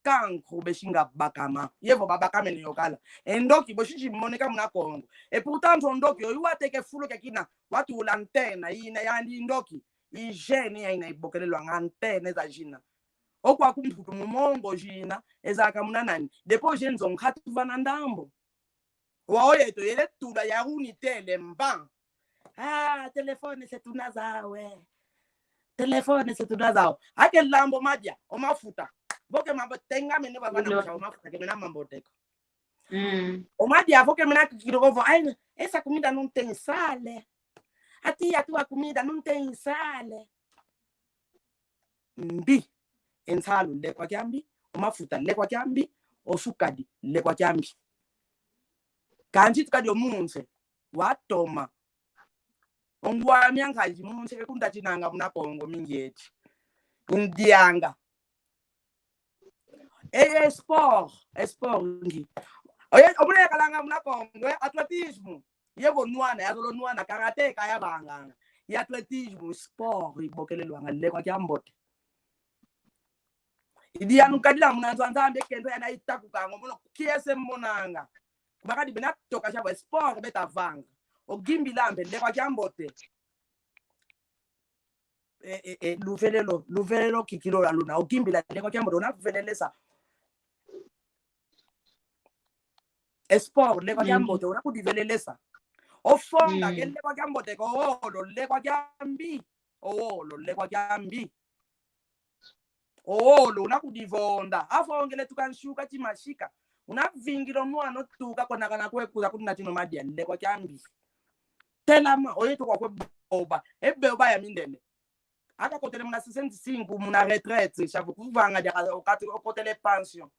kankro beshinga bakama yevo babakame ni yokala endoki boshishi moneka muna Kongo et pourtant ondoki oyuateke fulo kina watu ula antena ina yandi ndoki hygiene ya ina ibokelelwa antena za jina okwa kumputu mumongo jina ezaka munanani depo jenzo nkhatu vana ndambo waoyeto yele tula ya unitele mba telefone setunazawe ake lambo madia omafuta boke mambo tenga mene bavana kwa mafuta kemena mambo teko omadia boke mena kirogo ai esa comida não tem sale a tua comida não tem sale mbi ensalo lekwa kyambi omafuta lekwa kyambi osukadi lekwa kyambi kanji tukadi omunse watoma ongwa myangaji munse kekunda chinanga muna Kongo mingi eti ndianga sport ngi oye omune kalanga muna Kongo atletismo yebo nuana yazolo nuana karate kaya banga ya atletismo sport ibokelelwa lekwa kyambote idi anukadila munanzo nzambe kendo yana itakukango muno kiese monanga bakadi bena toka chabo sport beta vanga ogimbi lambe lekwa kyambote luvelelo kikilo la luna ogimbi la lekwa kyambote una velelesa sport lekwa kyambote una kudivelelesa ofonga ke lekwa kyambote ko lekwa kyambi lekwa kyambi lo nakudivonda afongele tukanshuka chimashika unavingiro mwana tuka kona kana kwekuza kuti natino madia lekwa kyambi telama oyeto kwa kweboba ebeba ya mindele aka kotele muna 65 muna retraite shavu kuvanga dia okati okotele pension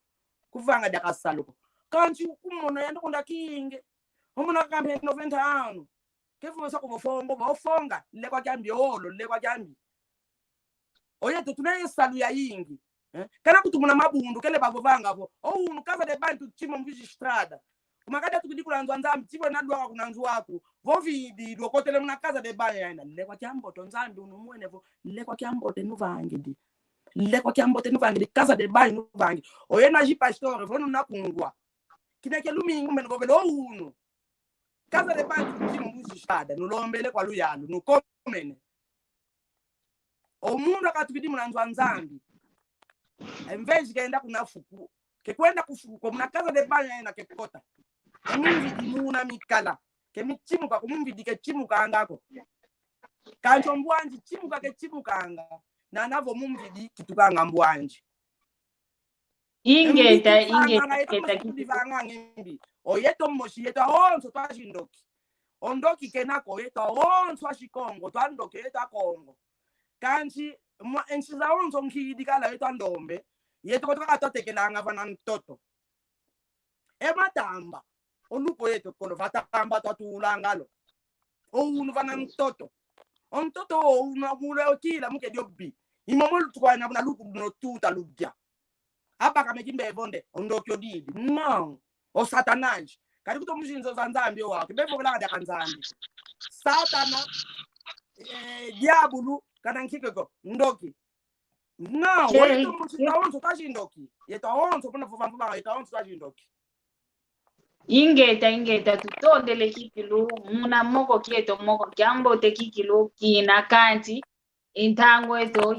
kuvanga dia kasaluko kanti kumona yando konda kinge omona kambe 90 ano kefu sako bofonga lekwa kyambi lekwa kyambi oyeto tunayesalu ya yingi kana kuti muna mabundu kele bavovanga vo unu casa de bantu chimo mvistrada kumakada tukudikulanzwa nzambi chivo nadwaka kunanzu wako vovidi lokotele muna casa de bantu yana lekwa kyamboto nzambi unumwene vo lekwa kyambote nuvangi casa de bantu nuvangi oyena ji pastor vo nunakungwa kineke lumingu meno velo unu casa de bantu chimo mvistrada nulombele kwa luyalo nukomene omundu akatubidi munanzwa nzambi emveji kenda kunafuku kekwenda kufuku muna casa de bantu yana kekota mumvidi muna mikala kemichimuka kumumvidi kechimuka angako kancho mbwanji chimuka kechimukanga na navo mumvidi kitukanga mbwanji ingeta ngimbi oyeto moshi yeto onso twashindoki ondoki kenako yeto onso ashikongo twandoki yeto akongo kanchi ensiza onso mkhidi kala yeto andombe yetu kotoka atotekelanga vana mtoto ematamba oluko yetu kono vatamba twatulangalo ounu vana mtoto omtoto unamule okila muke diobi imomolu tukwana na luku no tuta lugya apa kamekimbe evonde ondokyo didi no o satanaj kali kuto mushinzo za nzambi wake bevokela kada kanzambi satana diabulu kana nkikeko ndoki no wetu mushinzo onzo tashindoki yeto onzo pona fofamba yeto onzo tashindoki ingeta tutondele kikilu muna moko kieto moko kyambo te kikilu kina kanti intango eto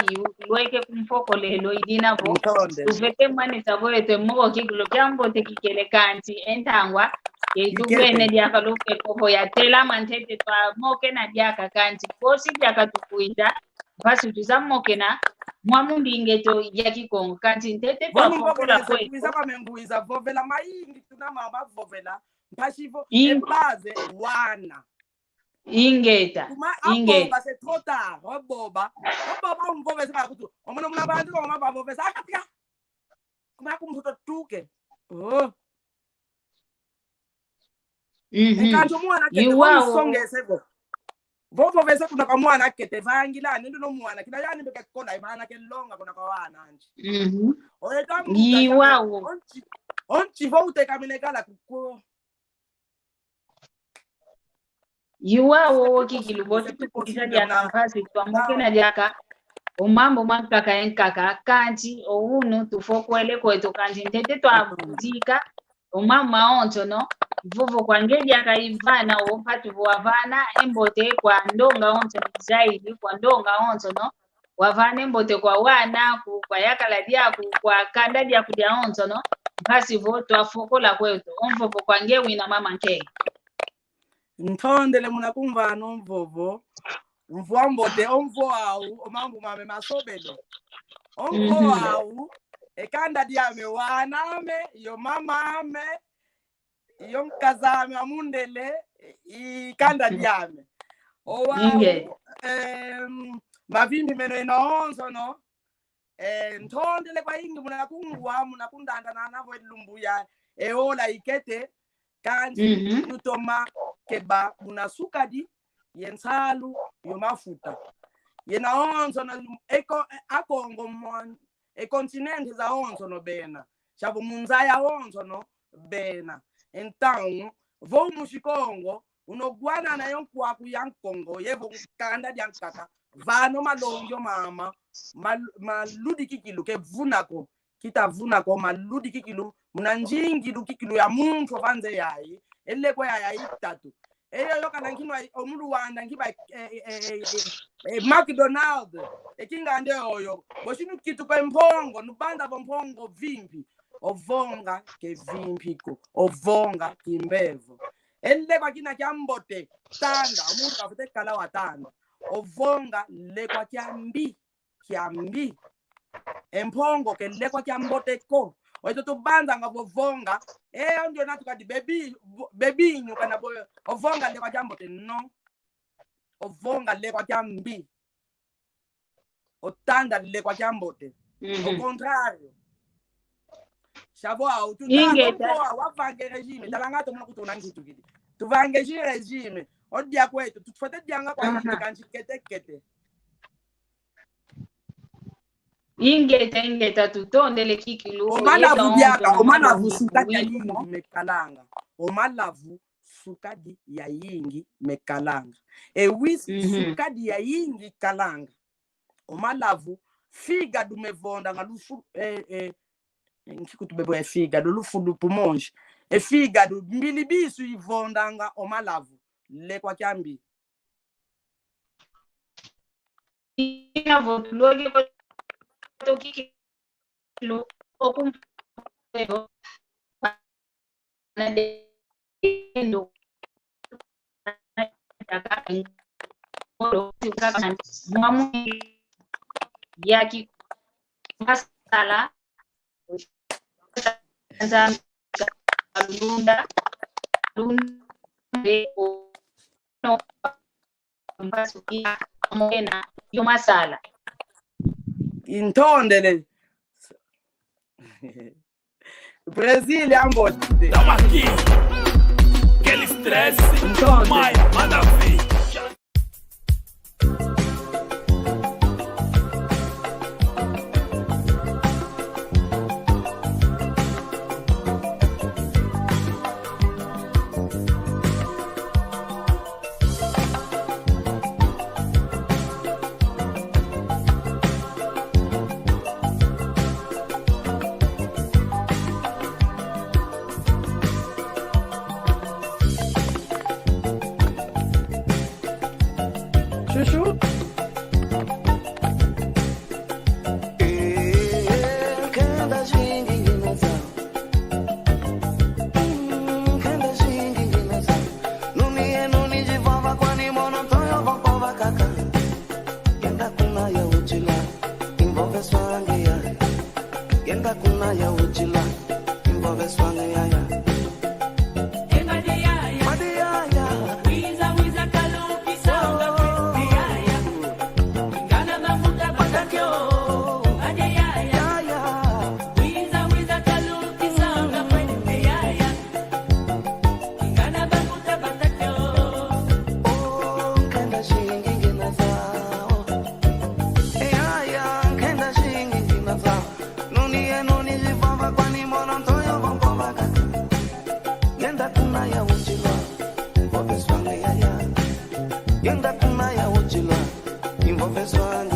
lweke kumfoko lelo idina bo uvete mani sabo eto moko kikilu kyambo te kikele kanti entangwa yetu bene diaka luke koho ya tela mantete twa moke na diaka kanti kosi diaka tukuita basi tuzamoke na mwamundi ingeto ya kikongo kanti ntete twa fokola kwe bizaba menguiza vovela maingi tuna mama vovela mpashivo ebaze wana ingeta aboba c'est trop tard oboba umvove sika kutu omona muna bantu ngoma bavove sakatika kuma kumfuto tuke kanto mwana ke songeseko vovove se kuna kamwana kete vangilani ndo mwana kina yani beke kona imana ke longa kuna kwa wana anje oyeta yiwawo onchi voute kaminekala kuko yiwawo kikilubote tukisa dia kampasi twamoke na diaka omambo mankaka enkaka kanti ounu tufokwele kwetu kanti ntete twabudika omama onto no vovo kwangedia kaivana opatu wavana embote kwa ndonga onto zaidi kwa ndonga onto no wavana embote kwa wana kwa yakala dia kwa kanda dia kudia onto no basi voto afokola kwetu omvovo kwangewi na mama nke ntondele munakumva no mvovo mvwambote omvo au omambo mame masobelo omvo au ekanda dia me wana me yo mama ame iyo mkazame amundele ikanda diame owa mavimbi meno inonzo no ntondele kwa ingi munakungwa munakundanda na navo lumbuya eola ikete kanji nutoma keba munasukadi yensalu yo mafuta yena onzo na akongo mon continente za onzo no bena chavo munzaya onzo no bena então vou mushikongo unogwana na yonkwaku yankongo yevo kanda diankaka vano malonjo mama maludi kikilu ke vunako kitavunako maludi kikilu munanjingi lukikilu ya muntu vanze yayi eleko ya itatu eyo yokana nkinwa omulu wanda ngiba McDonald ekinga ande oyo boshinu kitu kwa mpongo nubanda bompongo vimpi ovonga ke vimpiko ovonga kimbevo elekwa kina kyambote tanda omuntu kafute kala watanda ovonga lekwa kyambi empongo ke lekwa kyambote ko oito tubanza ngavovonga ndio natukadi bebi nyukana boyo ovonga lekwa kyambote no ovonga lekwa kyambi otanda lekwa kyambote au contrario chavo au tu wavange regime talanga to moko tona ngitu kidi tuvange regime odia kwetu tufuate dianga kwa ngi kanchi kete ingeta tutondele kikilu omalavu sukadi ya yingi mekalanga omalavu sukadi ya yingi mekalanga sukadi ya yingi kalanga omalavu figa dumevonda ngalufu nkikutubebo efigado lufudu pumonji efigado mbilibisu ivondanga omalavu lekwa kyambi inavo tuloge tokiki lo okumpeho na dendo mwamu yaki masala Lunda no mbasukia mena yo masala intondele Brasil ambote. Tamo aqui. Aquele estresse. Então, Maia, manda ver. Chuchu. Yenda kuna ya uchila, imbo peswa